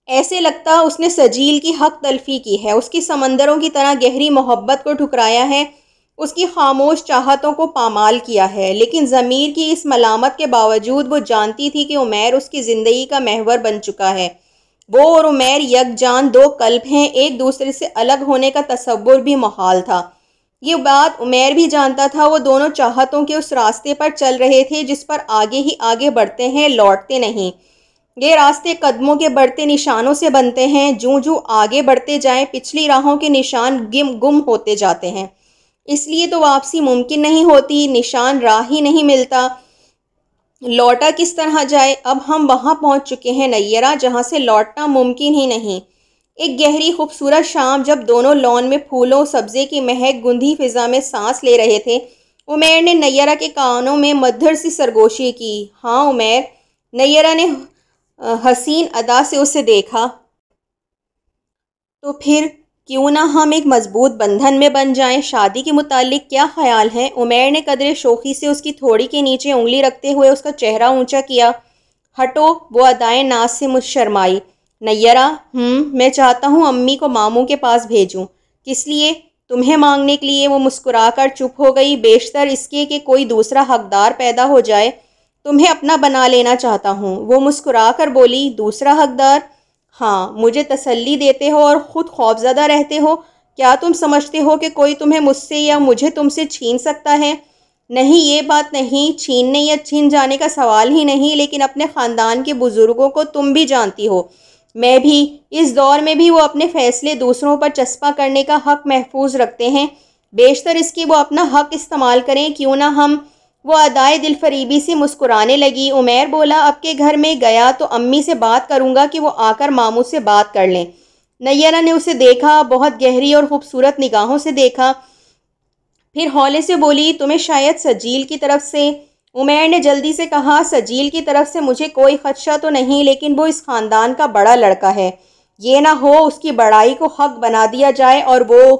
ایسے لگتا اس نے سجیل کی حق تلفی کی ہے، اس کی سمندروں کی طرح گہری محبت کو ٹھکرایا ہے، اس کی خاموش چاہتوں کو پامال کیا ہے۔ لیکن ضمیر کی اس ملامت کے باوجود وہ جانتی تھی کہ عمیر اس کی زندگی کا محور بن چکا ہے۔ وہ اور عمیر یکجان 2 قلب ہیں، ایک دوسرے سے الگ ہونے کا تصور بھی محال تھا۔ یہ بات عمیر بھی جانتا تھا۔ وہ دونوں چاہتوں کے اس راستے پر چل رہے تھے جس پر آگے ہی آگے بڑھتے ہیں، لوٹتے نہیں۔ یہ راستے قدموں کے بڑھتے نشانوں سے بنتے ہیں، جوں جوں آگے بڑھتے جائیں پچھلی راہوں کے نشان گم ہوتے جاتے ہیں۔ اس لیے تو واپسی ممکن نہیں ہوتی، نشان راہ ہی نہیں ملتا، لوٹا کس طرح جائے؟ اب ہم وہاں پہنچ چکے ہیں نیرہ، جہاں سے لوٹنا ممکن ہی نہیں۔ ایک گہری خوبصورت شام، جب دونوں لان میں پھولوں سبزے کی مہک گندھی فضا میں سانس لے رہے تھے، عمیر نے نیرہ کے کانوں میں مدھر سی سرگوشی کی۔ ہاں عمیر؟ نیرہ نے حسین ادا سے اسے دیکھا۔ تو پھر کیوں نہ ہم ایک مضبوط بندھن میں بن جائیں؟ شادی کے متعلق کیا خیال ہے؟ عمیر نے قدرے شوخی سے اس کی تھوڑی کے نیچے انگلی رکھتے ہوئے اس کا چہرہ اونچا کیا۔ ہٹو، وہ ادائے ناز سے مجھ شرمائی۔ نیرہ، میں چاہتا ہوں امی کو ماموں کے پاس بھیجوں۔ کس لیے؟ تمہیں مانگنے کے لیے وہ مسکرا کر چپ ہو گئی۔ بیشتر اس کے کہ کوئی دوسرا حقدار پیدا ہو جائے، تمہیں اپنا بنا لینا چاہتا ہوں۔ وہ مسکرا کر بولی، دوسرا حقدار؟ ہاں، مجھے تسلی دیتے ہو اور خود خوفزدہ رہتے ہو۔ کیا تم سمجھتے ہو کہ کوئی تمہیں مجھ سے یا مجھے تم سے چھین سکتا ہے؟ نہیں، یہ بات نہیں، چھیننے یا چھین جانے کا سوال ہی نہیں، لیکن اپنے خاندان کے بزرگوں کو تم بھی جانتی ہو، میں بھی۔ اس دور میں بھی وہ اپنے فیصلے دوسروں پر چسپاں کرنے کا حق محفوظ رکھتے ہیں۔ بیشتر اس کی وہ اپنا حق استعمال کریں، کیوں نہ ہم؟ وہ ادائے دل فریبی سے مسکرانے لگی۔ عمیر بولا، اب کے گھر میں گیا تو امی سے بات کروں گا کہ وہ آ کر ماموں سے بات کر لیں۔ نیرہ نے اسے دیکھا، بہت گہری اور خوبصورت نگاہوں سے دیکھا، پھر ہولے سے بولی، تمہیں شاید سجیل کی طرف سے؟ عمیر نے جلدی سے کہا، سجیل کی طرف سے مجھے کوئی خدشہ تو نہیں، لیکن وہ اس خاندان کا بڑا لڑکا ہے، یہ نہ ہو اس کی بڑائی کو حق بنا دیا جائے اور وہ…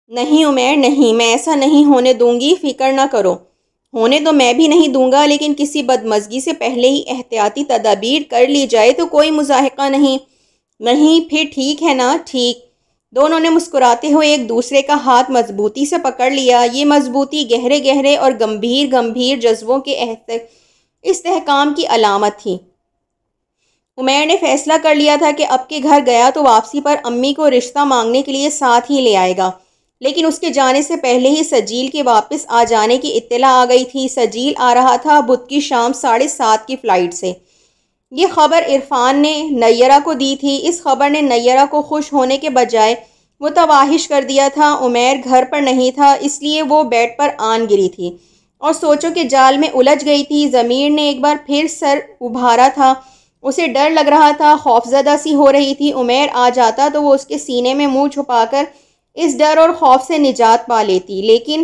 نہیں عمیر، نہیں، میں ایسا نہیں ہونے دوں گی، فکر نہ کرو۔ ہونے تو میں بھی نہیں دوں گا، لیکن کسی بدمزگی سے پہلے ہی احتیاطی تدابیر کر لی جائے تو کوئی مضاحکہ نہیں۔ نہیں، پھر ٹھیک ہے نا؟ ٹھیک۔ دونوں نے مسکراتے ہوئے ایک دوسرے کا ہاتھ مضبوطی سے پکڑ لیا۔ یہ مضبوطی گہرے گہرے اور گمبھیر جذبوں کے استحکام کی علامت تھی۔ عمیر نے فیصلہ کر لیا تھا کہ اب کے گھر گیا تو واپسی پر امی کو رشتہ مانگنے کے لیے ساتھ ہی لے آئے گا، لیکن اس کے جانے سے پہلے ہی سجیل کے واپس آ جانے کی اطلاع آ گئی تھی۔ سجیل آ رہا تھا بدھ کی شام 7:30 کی فلائٹ سے۔ یہ خبر عرفان نے نیرہ کو دی تھی۔ اس خبر نے نیرہ کو خوش ہونے کے بجائے متواحش کر دیا تھا۔ عمیر گھر پر نہیں تھا، اس لیے وہ بیڈ پر آن گری تھی اور سوچوں کے جال میں الجھ گئی تھی۔ ضمیر نے ایک بار پھر سر ابھارا تھا، اسے ڈر لگ رہا تھا، خوفزدہ سی ہو رہی تھی۔ عمیر آ جاتا تو وہ اس کے سینے میں منہ چھپا کر اس ڈر اور خوف سے نجات پا لیتی، لیکن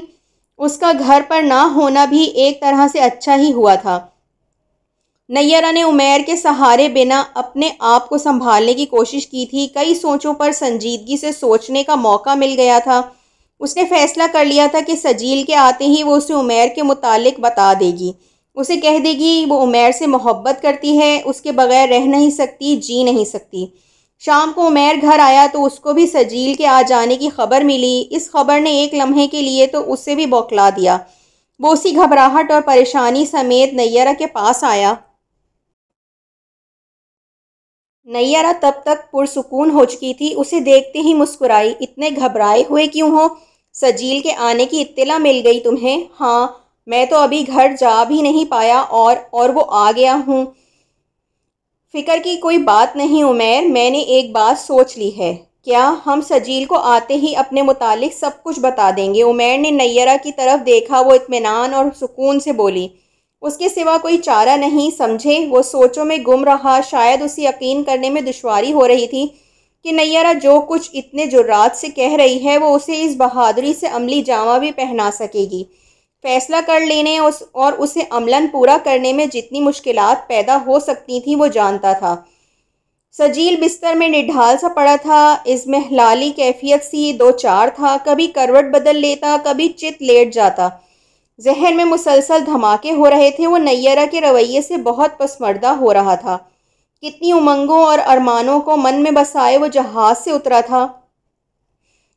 اس کا گھر پر نہ ہونا بھی ایک طرح سے اچھا ہی ہوا تھا۔ نیرہ نے عمیر کے سہارے بنا اپنے آپ کو سنبھالنے کی کوشش کی تھی۔ کئی سوچوں پر سنجیدگی سے سوچنے کا موقع مل گیا تھا۔ اس نے فیصلہ کر لیا تھا کہ سجیل کے آتے ہی وہ اسے عمیر کے متعلق بتا دے گی، اسے کہہ دے گی وہ عمیر سے محبت کرتی ہے، اس کے بغیر رہ نہیں سکتی، جی نہیں سکتی۔ شام کو عمیر گھر آیا تو اس کو بھی سجیل کے آ جانے کی خبر ملی۔ اس خبر نے ایک لمحے کے لیے تو اسے بھی بوکھلا دیا۔ وہ اسی گھبراہٹ اور پریشانی سمیت نیرہ کے پاس آیا۔ نیرہ تب تک پرسکون ہو چکی تھی، اسے دیکھتے ہی مسکرائی۔ اتنے گھبرائے ہوئے کیوں ہو؟ سجیل کے آنے کی اطلاع مل گئی تمہیں؟ ہاں، میں تو ابھی گھر جا بھی نہیں پایا اور وہ آ گیا ہوں۔ فکر کی کوئی بات نہیں عمیر، میں نے ایک بات سوچ لی ہے۔ کیا؟ ہم سجیل کو آتے ہی اپنے متعلق سب کچھ بتا دیں گے۔ عمیر نے نیرہ کی طرف دیکھا، وہ اطمینان اور سکون سے بولی، اس کے سوا کوئی چارہ نہیں، سمجھے؟ وہ سوچوں میں گم رہا، شاید اسے یقین کرنے میں دشواری ہو رہی تھی کہ نیرہ جو کچھ اتنے جرات سے کہہ رہی ہے وہ اسے اس بہادری سے عملی جامہ بھی پہنا سکے گی۔ فیصلہ کر لینے اور اسے عملاً پورا کرنے میں جتنی مشکلات پیدا ہو سکتی تھیں وہ جانتا تھا۔ سجیل بستر میں نڈھال سا پڑا تھا، اضمحلالی کیفیت سی دو چار تھا، کبھی کروٹ بدل لیتا، کبھی چت لیٹ جاتا۔ ذہن میں مسلسل دھماکے ہو رہے تھے۔ وہ نیرہ کے رویے سے بہت پسماردہ ہو رہا تھا۔ کتنی امنگوں اور ارمانوں کو من میں بسائے وہ جہاز سے اترا تھا۔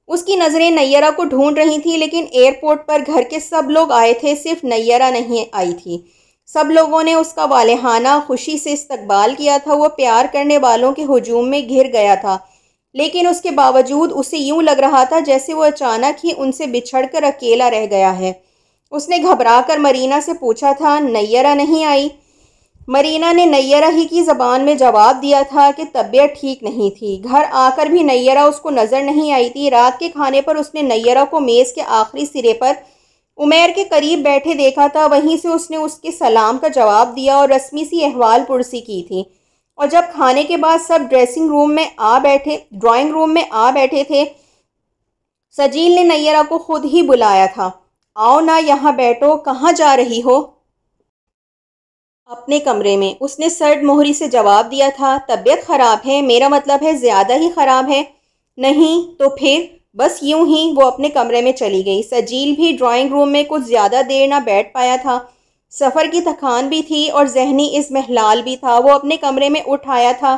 اس کی نظریں نیرہ کو ڈھونڈ رہی تھیں، لیکن ایئرپورٹ پر گھر کے سب لوگ آئے تھے، صرف نیرہ نہیں آئی تھی۔ سب لوگوں نے اس کا والہانہ خوشی سے استقبال کیا تھا۔ وہ پیار کرنے والوں کے ہجوم میں گھر گیا تھا، لیکن اس کے باوجود اسے یوں لگ رہا تھا جیسے وہ اچانک ہی ان سے بچھڑ کر اکیلا رہ گیا ہے۔ اس نے گھبرا کر مرینا سے پوچھا تھا، نیرہ نہیں آئی؟ مرینا نے نیرہ ہی کی زبان میں جواب دیا تھا کہ طبیعت ٹھیک نہیں تھی۔ گھر آ کر بھی نیرہ اس کو نظر نہیں آئی تھی۔ رات کے کھانے پر اس نے نیرہ کو میز کے آخری سرے پر عمیر کے قریب بیٹھے دیکھا تھا، وہیں سے اس نے اس کے سلام کا جواب دیا اور رسمی سی احوال پرسی کی تھی۔ اور جب کھانے کے بعد سب ڈرائنگ روم میں آ بیٹھے تھے، سجیل نے نیرہ کو خود ہی بلایا تھا، آؤ نا یہاں بیٹھو، کہاں جا رہی ہو؟ اپنے کمرے میں، اس نے سرد مہری سے جواب دیا تھا۔ طبیعت خراب ہے؟ میرا مطلب ہے زیادہ ہی خراب ہے۔ نہیں تو پھر؟ بس یوں ہی۔ وہ اپنے کمرے میں چلی گئی۔ سجیل بھی ڈرائنگ روم میں کچھ زیادہ دیر نہ بیٹھ پایا تھا۔ سفر کی تھکان بھی تھی اور ذہنی اضمحلال بھی تھا۔ وہ اپنے کمرے میں اٹھ آیا تھا،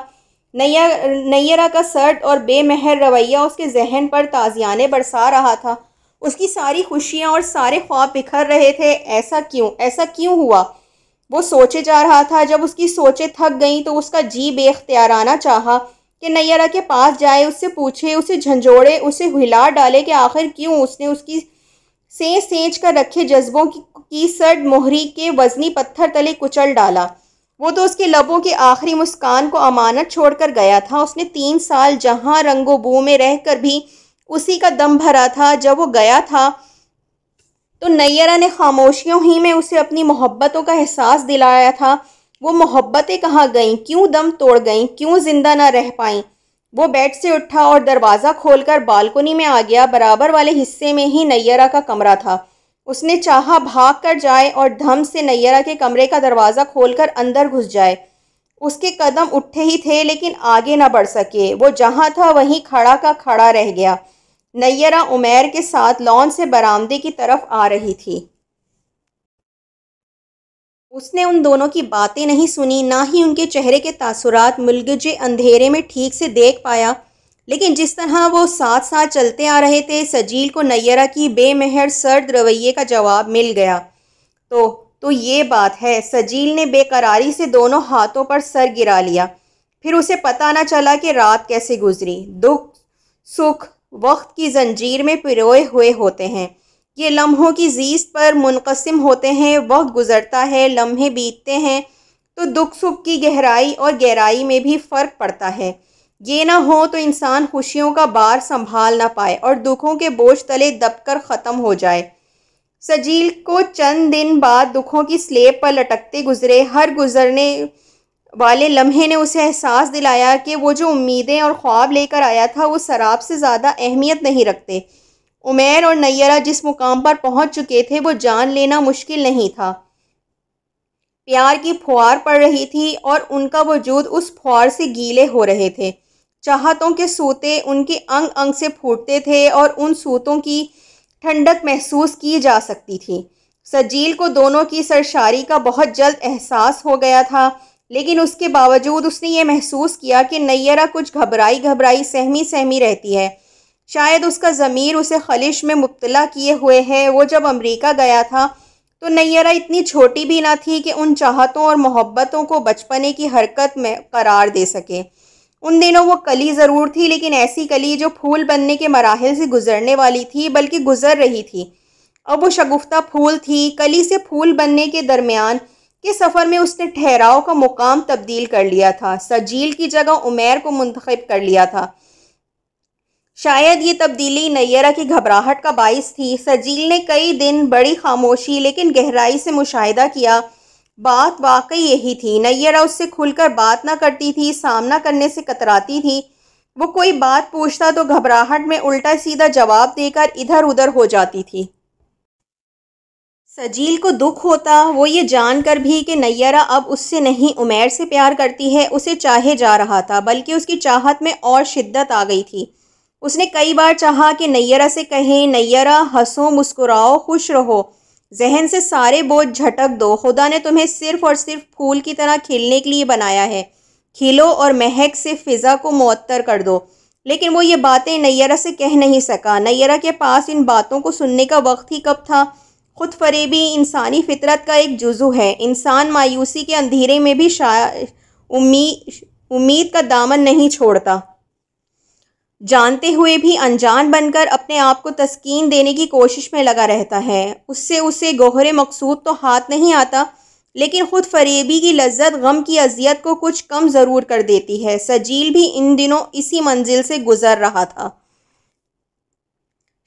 نیرہ کا سرد اور بے مہر رویہ اس کے ذہن پر تازیانے برسا رہا تھا۔ اس کی ساری خوشیاں اور سارے خواب بکھر رہے تھے۔ ایسا کیوں ہوا؟ وہ سوچے جا رہا تھا۔ جب اس کی سوچیں تھک گئیں تو اس کا جی بے اختیارانہ چاہا کہ نیرہ کے پاس جائے، اس سے پوچھے، اسے جھنجھوڑے، اسے ہلا ڈالے کہ آخر کیوں اس نے اس کی سینچ سینچ کر رکھے جذبوں کی سرد مہری کے وزنی پتھر تلے کچل ڈالا۔ وہ تو اس کے لبوں کی آخری مسکان کو امانت چھوڑ کر گیا تھا۔ اس نے 3 سال جہاں رنگ و بو میں رہ کر بھی اسی کا دم بھرا تھا۔ جب وہ گیا تھا تو نیرہ نے خاموشیوں ہی میں اسے اپنی محبتوں کا احساس دلایا تھا۔ وہ محبتیں کہاں گئیں؟ کیوں دم توڑ گئیں؟ کیوں زندہ نہ رہ پائیں؟ وہ بیڈ سے اٹھا اور دروازہ کھول کر بالکنی میں آ گیا۔ برابر والے حصے میں ہی نیرہ کا کمرہ تھا۔ اس نے چاہا بھاگ کر جائے اور دھم سے نیرہ کے کمرے کا دروازہ کھول کر اندر گھس جائے۔ اس کے قدم اٹھے ہی تھے لیکن آگے نہ بڑھ سکے۔ وہ جہاں تھا وہیں کھڑا کا کھڑا رہ گیا۔ نیرہ عمیر کے ساتھ لان سے برآمدے کی طرف آ رہی تھی۔ اس نے ان دونوں کی باتیں نہیں سنی، نہ ہی ان کے چہرے کے تاثرات ملگجے اندھیرے میں ٹھیک سے دیکھ پایا، لیکن جس طرح وہ ساتھ ساتھ چلتے آ رہے تھے، سجیل کو نیرہ کی بے مہر سرد رویے کا جواب مل گیا۔ تو یہ بات ہے۔ سجیل نے بے قراری سے دونوں ہاتھوں پر سر گرا لیا۔ پھر اسے پتہ نہ چلا کہ رات کیسے گزری۔ دکھ سکھ وقت کی زنجیر میں پروئے ہوئے ہوتے ہیں۔ یہ لمحوں کی زیست پر منقسم ہوتے ہیں۔ وقت گزرتا ہے، لمحے بیتتے ہیں تو دکھ سکھ کی گہرائی اور گہرائی میں بھی فرق پڑتا ہے۔ یہ نہ ہو تو انسان خوشیوں کا بار سنبھال نہ پائے اور دکھوں کے بوجھ تلے دب کر ختم ہو جائے۔ سجیل کو چند دن بعد دکھوں کی سلیب پر لٹکتے گزرے۔ ہر گزرنے والے لمحے نے اسے احساس دلایا کہ وہ جو امیدیں اور خواب لے کر آیا تھا وہ سراب سے زیادہ اہمیت نہیں رکھتے۔ عمیر اور نیرہ جس مقام پر پہنچ چکے تھے وہ جان لینا مشکل نہیں تھا۔ پیار کی پھوار پڑ رہی تھی اور ان کا وجود اس پھوار سے گیلے ہو رہے تھے۔ چاہتوں کے سوتے ان کے انگ انگ سے پھوٹتے تھے اور ان سوتوں کی ٹھنڈک محسوس کی جا سکتی تھی۔ سجیل کو دونوں کی سرشاری کا بہت جلد احساس ہو گیا تھا، لیکن اس کے باوجود اس نے یہ محسوس کیا کہ نیرہ کچھ گھبرائی سہمی رہتی ہے۔ شاید اس کا ضمیر اسے خلش میں مبتلا کیے ہوئے ہے۔ وہ جب امریکہ گیا تھا تو نیرہ اتنی چھوٹی بھی نہ تھی کہ ان چاہتوں اور محبتوں کو بچپنے کی حرکت میں قرار دے سکے۔ ان دنوں وہ کلی ضرور تھی، لیکن ایسی کلی جو پھول بننے کے مراحل سے گزرنے والی تھی، بلکہ گزر رہی تھی۔ اب وہ شگفتہ پھول تھی۔ کلی سے پھول بننے کے درمیان کے سفر میں اس نے ٹھہراؤ کا مقام تبدیل کر لیا تھا۔ سجیل کی جگہ عمیر کو منتخب کر لیا تھا۔ شاید یہ تبدیلی نیرہ کی گھبراہٹ کا باعث تھی۔ سجیل نے کئی دن بڑی خاموشی لیکن گہرائی سے مشاہدہ کیا۔ بات واقعی یہی تھی۔ نیرہ اس سے کھل کر بات نہ کرتی تھی، سامنا کرنے سے کتراتی تھی۔ وہ کوئی بات پوچھتا تو گھبراہٹ میں الٹا سیدھا جواب دے کر ادھر ادھر ہو جاتی تھی۔ سجیل کو دکھ ہوتا، وہ یہ جان کر بھی کہ نیرہ اب اس سے نہیں عمیر سے پیار کرتی ہے، اسے چاہے جا رہا تھا، بلکہ اس کی چاہت میں اور شدت آ گئی تھی۔ اس نے کئی بار چاہا کہ نیرہ سے کہیں، نیرہ ہنسو، مسکراؤ، خوش رہو، ذہن سے سارے بوجھ جھٹک دو، خدا نے تمہیں صرف اور صرف پھول کی طرح کھلنے کے لیے بنایا ہے، کھلو اور مہک سے فضا کو معطر کر دو۔ لیکن وہ یہ باتیں نیرہ سے کہہ نہیں سکا۔ نیرہ کے پاس ان باتوں کو سننے کا وقت ہی کب تھا؟ خود فریبی انسانی فطرت کا ایک جزو ہے۔ انسان مایوسی کے اندھیرے میں بھی امید کا دامن نہیں چھوڑتا، جانتے ہوئے بھی انجان بن کر اپنے آپ کو تسکین دینے کی کوشش میں لگا رہتا ہے۔ اس سے اسے گوہر مقصود تو ہاتھ نہیں آتا، لیکن خود فریبی کی لذت غم کی اذیت کو کچھ کم ضرور کر دیتی ہے۔ سجیل بھی ان دنوں اسی منزل سے گزر رہا تھا۔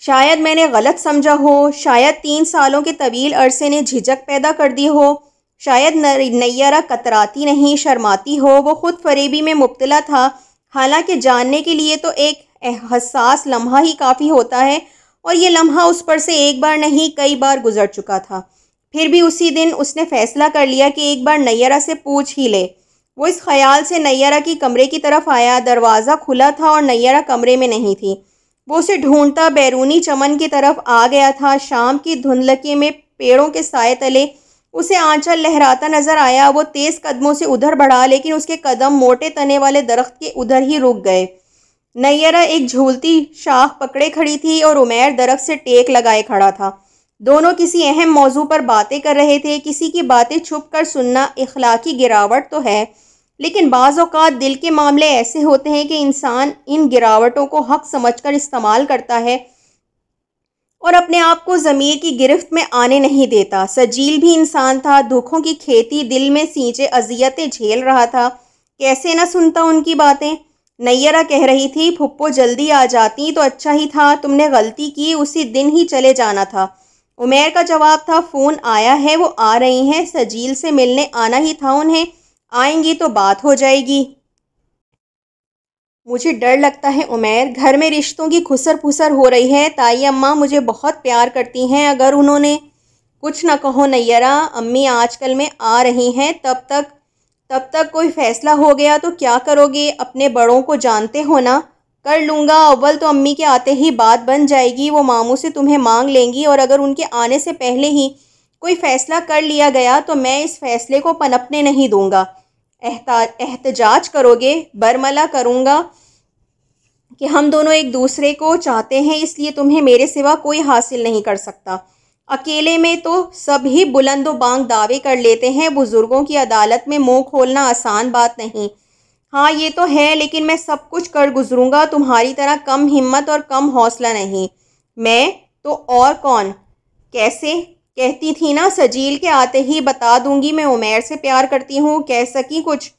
شاید میں نے غلط سمجھا ہو، شاید 3 سالوں کے طویل عرصے نے جھجک پیدا کر دی ہو، شاید نیرہ کتراتی نہیں، شرماتی ہو۔ وہ خود فریبی میں مبتلا تھا، حالانکہ جاننے کے لیے تو ایک حساس لمحہ ہی کافی ہوتا ہے، اور یہ لمحہ اس پر سے ایک بار نہیں کئی بار گزر چکا تھا۔ پھر بھی اسی دن اس نے فیصلہ کر لیا کہ ایک بار نیرہ سے پوچھ ہی لے۔ وہ اس خیال سے نیرہ کی کمرے کی طرف آیا۔ دروازہ کھلا تھا اور نیرہ کمرے میں نہیں تھی۔ وہ اسے ڈھونڈتا بیرونی چمن کی طرف آ گیا تھا۔ شام کی دھندلکی میں پیڑوں کے سائے تلے اسے آنچل لہراتا نظر آیا۔ وہ تیز قدموں سے ادھر بڑھا، لیکن اس کے قدم موٹے تنے والے درخت کے ادھر ہی رک گئے۔ نیرہ ایک جھولتی شاخ پکڑے کھڑی تھی اور عمیر درخت سے ٹیک لگائے کھڑا تھا۔ دونوں کسی اہم موضوع پر باتیں کر رہے تھے۔ کسی کی باتیں چھپ کر سننا اخلاقی گراوٹ تو ہے، لیکن بعض اوقات دل کے معاملے ایسے ہوتے ہیں کہ انسان ان گراوٹوں کو حق سمجھ کر استعمال کرتا ہے اور اپنے آپ کو ضمیر کی گرفت میں آنے نہیں دیتا۔ سجیل بھی انسان تھا، دکھوں کی کھیتی دل میں سینچے اذیتیں جھیل رہا تھا۔ کیسے نہ سنتا ان کی باتیں؟ نیرہ کہہ رہی تھی، پھپھو جلدی آ جاتی تو اچھا ہی تھا، تم نے غلطی کی، اسی دن ہی چلے جانا تھا۔ عمیر کا جواب تھا، فون آیا ہے، وہ آ رہی ہیں، سجیل سے ملنے آنا ہی تھا انہیں، آئیں گی تو بات ہو جائے گی۔ مجھے ڈر لگتا ہے عمیر، گھر میں رشتوں کی کھسر پھسر ہو رہی ہے۔ تائی اماں مجھے بہت پیار کرتی ہیں، اگر انہوں نے… کچھ نہ کہو نیرہ، امی آج کل میں آ رہی ہیں، تب تک کوئی فیصلہ ہو گیا تو کیا کرو گے؟ اپنے بڑوں کو جانتے ہو نا۔ کر لوں گا، اول تو امی کے آتے ہی بات بن جائے گی، وہ ماموں سے تمہیں مانگ لیں گی، اور اگر ان کے آنے سے پہلے ہی کوئی فیصلہ کر لیا گیا تو میں اس فیصلے کو پنپنے نہیں دوں گا۔ احتجاج کرو گے؟ برملا کروں گا کہ ہم دونوں ایک دوسرے کو چاہتے ہیں، اس لیے تمہیں میرے سوا کوئی حاصل نہیں کر سکتا۔ اکیلے میں تو سب ہی بلند و بانگ دعوے کر لیتے ہیں، بزرگوں کی عدالت میں منہ کھولنا آسان بات نہیں۔ ہاں یہ تو ہے، لیکن میں سب کچھ کر گزروں گا، تمہاری طرح کم ہمت اور کم حوصلہ نہیں۔ میں تو اور کون؟ کیسے؟ کہتی تھی نا، سجیل کے آتے ہی بتا دوں گی میں عمیر سے پیار کرتی ہوں۔ کہہ سکی کچھ؟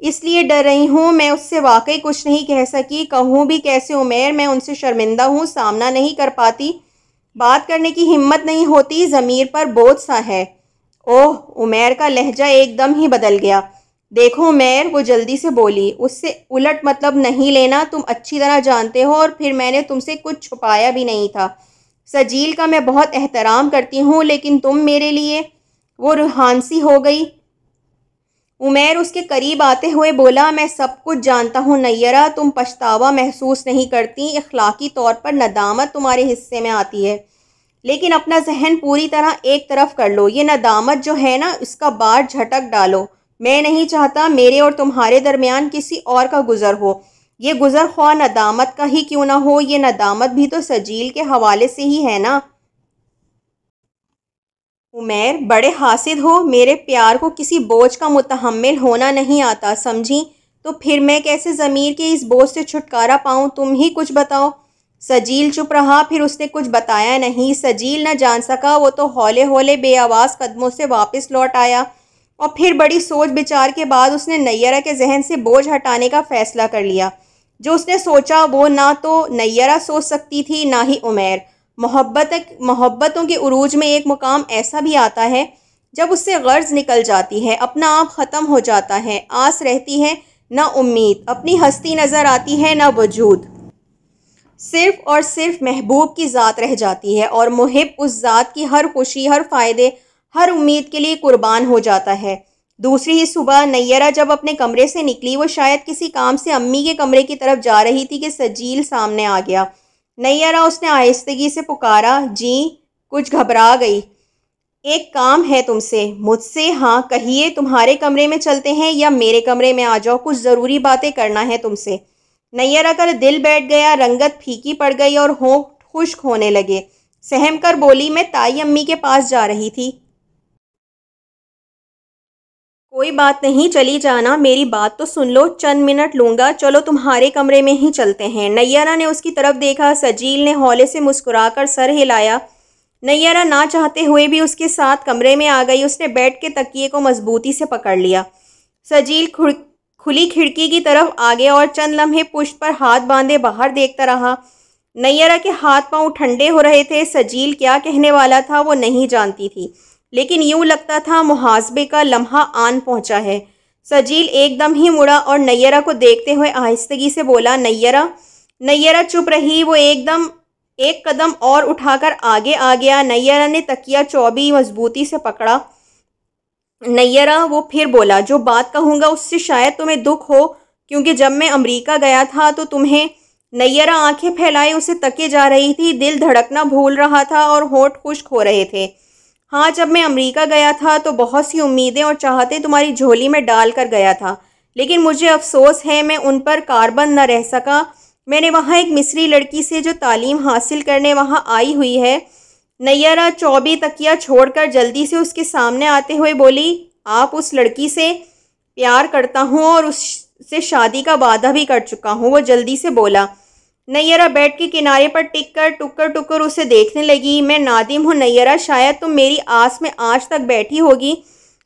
اس لیے ڈر رہی ہوں، میں اس سے واقعی کچھ نہیں کہہ سکی۔ کہوں بھی کیسے عمیر؟ میں ان سے شرمندہ ہوں، سامنا نہیں کر پاتی، بات کرنے کی ہمت نہیں ہوتی، ضمیر پر بوجھ سا ہے۔ اوہ، عمیر کا لہجہ ایک دم ہی بدل گیا۔ دیکھو عمیر، وہ جلدی سے بولی، اس سے الٹ مطلب نہیں لینا، تم اچھی طرح جانتے ہو، اور پھر میں نے تم سے کچھ چھپایا بھی نہیں تھا۔ سجیل کا میں بہت احترام کرتی ہوں، لیکن تم میرے لیے… وہ روحان سی ہو گئی۔ عمیر اس کے قریب آتے ہوئے بولا، میں سب کچھ جانتا ہوں نیرہ، تم پچھتاوا محسوس نہیں کرتی، اخلاقی طور پر ندامت تمہارے حصے میں آتی ہے، لیکن اپنا ذہن پوری طرح ایک طرف کر لو، یہ ندامت جو ہے نا، اس کا بار جھٹک ڈالو۔ میں نہیں چاہتا میرے اور تمہارے درمیان کسی اور کا گزر ہو، یہ گزر خواہ ندامت کا ہی کیوں نہ ہو، یہ ندامت بھی تو سجیل کے حوالے سے ہی ہے نا۔ عمیر، بڑے حاسد ہو، میرے پیار کو کسی بوجھ کا متحمل ہونا نہیں آتا، سمجھی؟ تو پھر میں کیسے ضمیر کے اس بوجھ سے چھٹکارا پاؤں؟ تم ہی کچھ بتاؤ۔ سجیل چپ رہا، پھر اس نے کچھ بتایا نہیں۔ سجیل نہ جان سکا، وہ تو ہولے ہولے بے آواز قدموں سے واپس لوٹ آیا، اور پھر بڑی سوچ بچار کے بعد اس نے نیرہ کے ذہن سے بوجھ ہٹانے کا فیصلہ کر لیا۔ جو اس نے سوچا وہ نہ تو نیرہ سوچ سکتی تھی، نہ ہی عمیر۔ محبتوں کے عروج میں ایک مقام ایسا بھی آتا ہے جب اس سے غرض نکل جاتی ہے، اپنا آپ ختم ہو جاتا ہے، آس رہتی ہے نہ امید، اپنی ہستی نظر آتی ہے نہ وجود، صرف اور صرف محبوب کی ذات رہ جاتی ہے، اور محب اس ذات کی ہر خوشی، ہر فائدے، ہر امید کے لیے قربان ہو جاتا ہے۔ دوسری ہی صبح نیرہ جب اپنے کمرے سے نکلی، وہ شاید کسی کام سے امی کے کمرے کی طرف جا رہی تھی کہ سجیل سامنے آ گیا۔ نیرہ، اس نے آہستگی سے پکارا۔ جی؟ کچھ گھبرا گئی۔ ایک کام ہے تم سے۔ مجھ سے؟ ہاں کہیے، تمہارے کمرے میں چلتے ہیں یا میرے کمرے میں آ جاؤ، کچھ ضروری باتیں کرنا ہے تم سے۔ نیرہ کا دل بیٹھ گیا، رنگت پھیکی پڑ گئی اور ہونٹ خشک ہونے لگے۔ سہم کر بولی، میں تائی امی کے پاس جا رہی تھی۔ کوئی بات نہیں، چلی جانا، میری بات تو سن لو، چند منٹ لوں گا، چلو تمہارے کمرے میں ہی چلتے ہیں۔ نیرہ نے اس کی طرف دیکھا، سجیل نے ہولے سے مسکرا کر سر ہلایا۔ نیرہ نہ چاہتے ہوئے بھی اس کے ساتھ کمرے میں آ گئی، اس نے بیڈ کے تکیے کو مضبوطی سے پکڑ لیا۔ سجیل کھلی کھڑکی کی طرف آگے اور چند لمحے پشت پر ہاتھ باندھے باہر دیکھتا رہا۔ نیرہ کے ہاتھ پاؤں ٹھنڈے ہو رہے تھے، سجیل کیا کہنے والا تھا وہ نہیں جانتی تھی، لیکن یوں لگتا تھا محاسبے کا لمحہ آن پہنچا ہے۔ سجیل ایک دم ہی مڑا اور نیرہ کو دیکھتے ہوئے آہستگی سے بولا، نیرہ۔ نیرہ چپ رہی، وہ ایک قدم اور اٹھا کر آگے آ گیا۔ نیرہ نے تکیہ چوبی مضبوطی سے پکڑا۔ نیرہ، وہ پھر بولا، جو بات کہوں گا اس سے شاید تمہیں دکھ ہو، کیونکہ جب میں امریکہ گیا تھا تو تمہیں… نیرہ آنکھیں پھیلائے اسے تکے جا رہی تھی، دل دھڑکنا بھول رہا تھا اور ہونٹ خشک ہو رہے تھے۔ ہاں، جب میں امریکہ گیا تھا تو بہت سی امیدیں اور چاہتے تمہاری جھولی میں ڈال کر گیا تھا، لیکن مجھے افسوس ہے میں ان پر کاربند نہ رہ سکا۔ میں نے وہاں ایک مصری لڑکی سے جو تعلیم حاصل کرنے وہاں آئی ہوئی ہے۔ نیرہ چوبی تکیہ چھوڑ کر جلدی سے اس کے سامنے آتے ہوئے بولی، آپ اس لڑکی سے پیار کرتا ہوں اور اس سے شادی کا وعدہ بھی کر چکا ہوں، وہ جلدی سے بولا۔ نیرہ بیڈ کے کنارے پر ٹک کر ٹکر ٹکر اسے دیکھنے لگی۔ میں نادم ہوں نیرہ، شاید تم میری آس میں آج تک بیٹھی ہوگی۔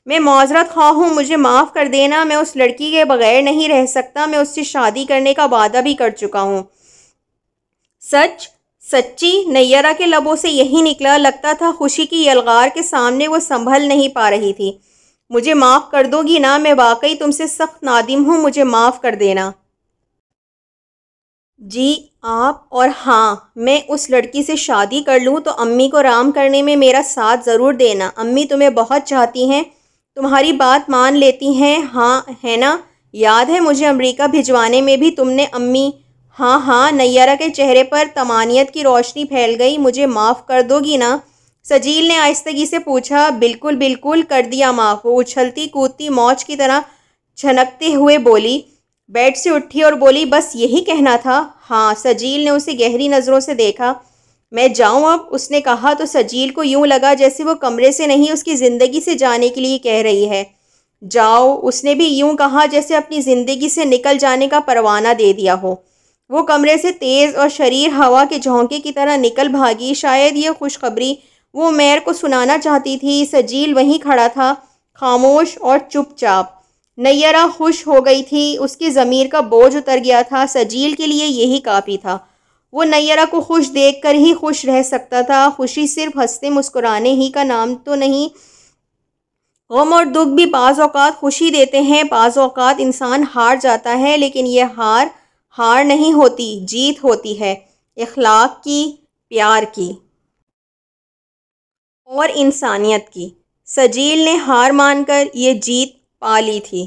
میں معذرت خواہ ہوں، مجھے معاف کر دینا، میں اس لڑکی کے بغیر نہیں رہ سکتا، میں اس سے شادی کرنے کا وعدہ بھی کر چکا ہوں۔ سچ؟ سچی؟ نیرہ کے لبوں سے یہی نکلا، لگتا تھا خوشی کی یلغار کے سامنے وہ سنبھل نہیں پا رہی تھی۔ مجھے معاف کر دو گی نا؟ میں واقعی تم سے سخت نادم ہوں، مجھے معاف کر دینا۔ جی آپ، اور ہاں، میں اس لڑکی سے شادی کر لوں تو امی کو رام کرنے میں میرا ساتھ ضرور دینا۔ امی تمہیں بہت چاہتی ہیں، تمہاری بات مان لیتی ہیں، ہاں ہے نا؟ یاد ہے مجھے امریکہ بھجوانے میں بھی تم نے امی… ہاں ہاں۔ نیرہ کے چہرے پر طمانینت کی روشنی پھیل گئی۔ مجھے معاف کر دو گی نا؟ سجیل نے آہستگی سے پوچھا۔ بالکل بالکل، کر دیا معاف، وہ اچھلتی کودتی موج کی طرح چھنکتے ہوئے بولی۔ بیڈ سے اٹھی اور بولی، بس یہی کہنا تھا؟ ہاں۔ سجیل نے اسے گہری نظروں سے دیکھا۔ میں جاؤں اب؟ اس نے کہا تو سجیل کو یوں لگا جیسے وہ کمرے سے نہیں اس کی زندگی سے جانے کے لیے کہہ رہی ہے۔ جاؤ، اس نے بھی یوں کہا جیسے اپنی زندگی سے نکل جانے کا پروانہ دے دیا ہو۔ وہ کمرے سے تیز اور شریر ہوا کے جھونکے کی طرح نکل بھاگی۔ شاید یہ خوشخبری وہ میر کو سنانا چاہتی تھی۔ سجیل وہیں کھڑا تھا، خاموش اور چپ چاپ۔ نیرہ خوش ہو گئی تھی، اس کی ضمیر کا بوجھ اتر گیا تھا۔ سجیل کے لیے یہی کافی تھا، وہ نیرہ کو خوش دیکھ کر ہی خوش رہ سکتا تھا۔ خوشی صرف ہنستے مسکرانے ہی کا نام تو نہیں، غم اور دکھ بھی بعض اوقات خوشی دیتے ہیں۔ بعض اوقات انسان ہار جاتا ہے، لیکن یہ ہار نہیں ہوتی، جیت ہوتی ہے، اخلاق کی، پیار کی اور انسانیت کی۔ سجیل نے ہار مان کر یہ جیت پا لی تھی۔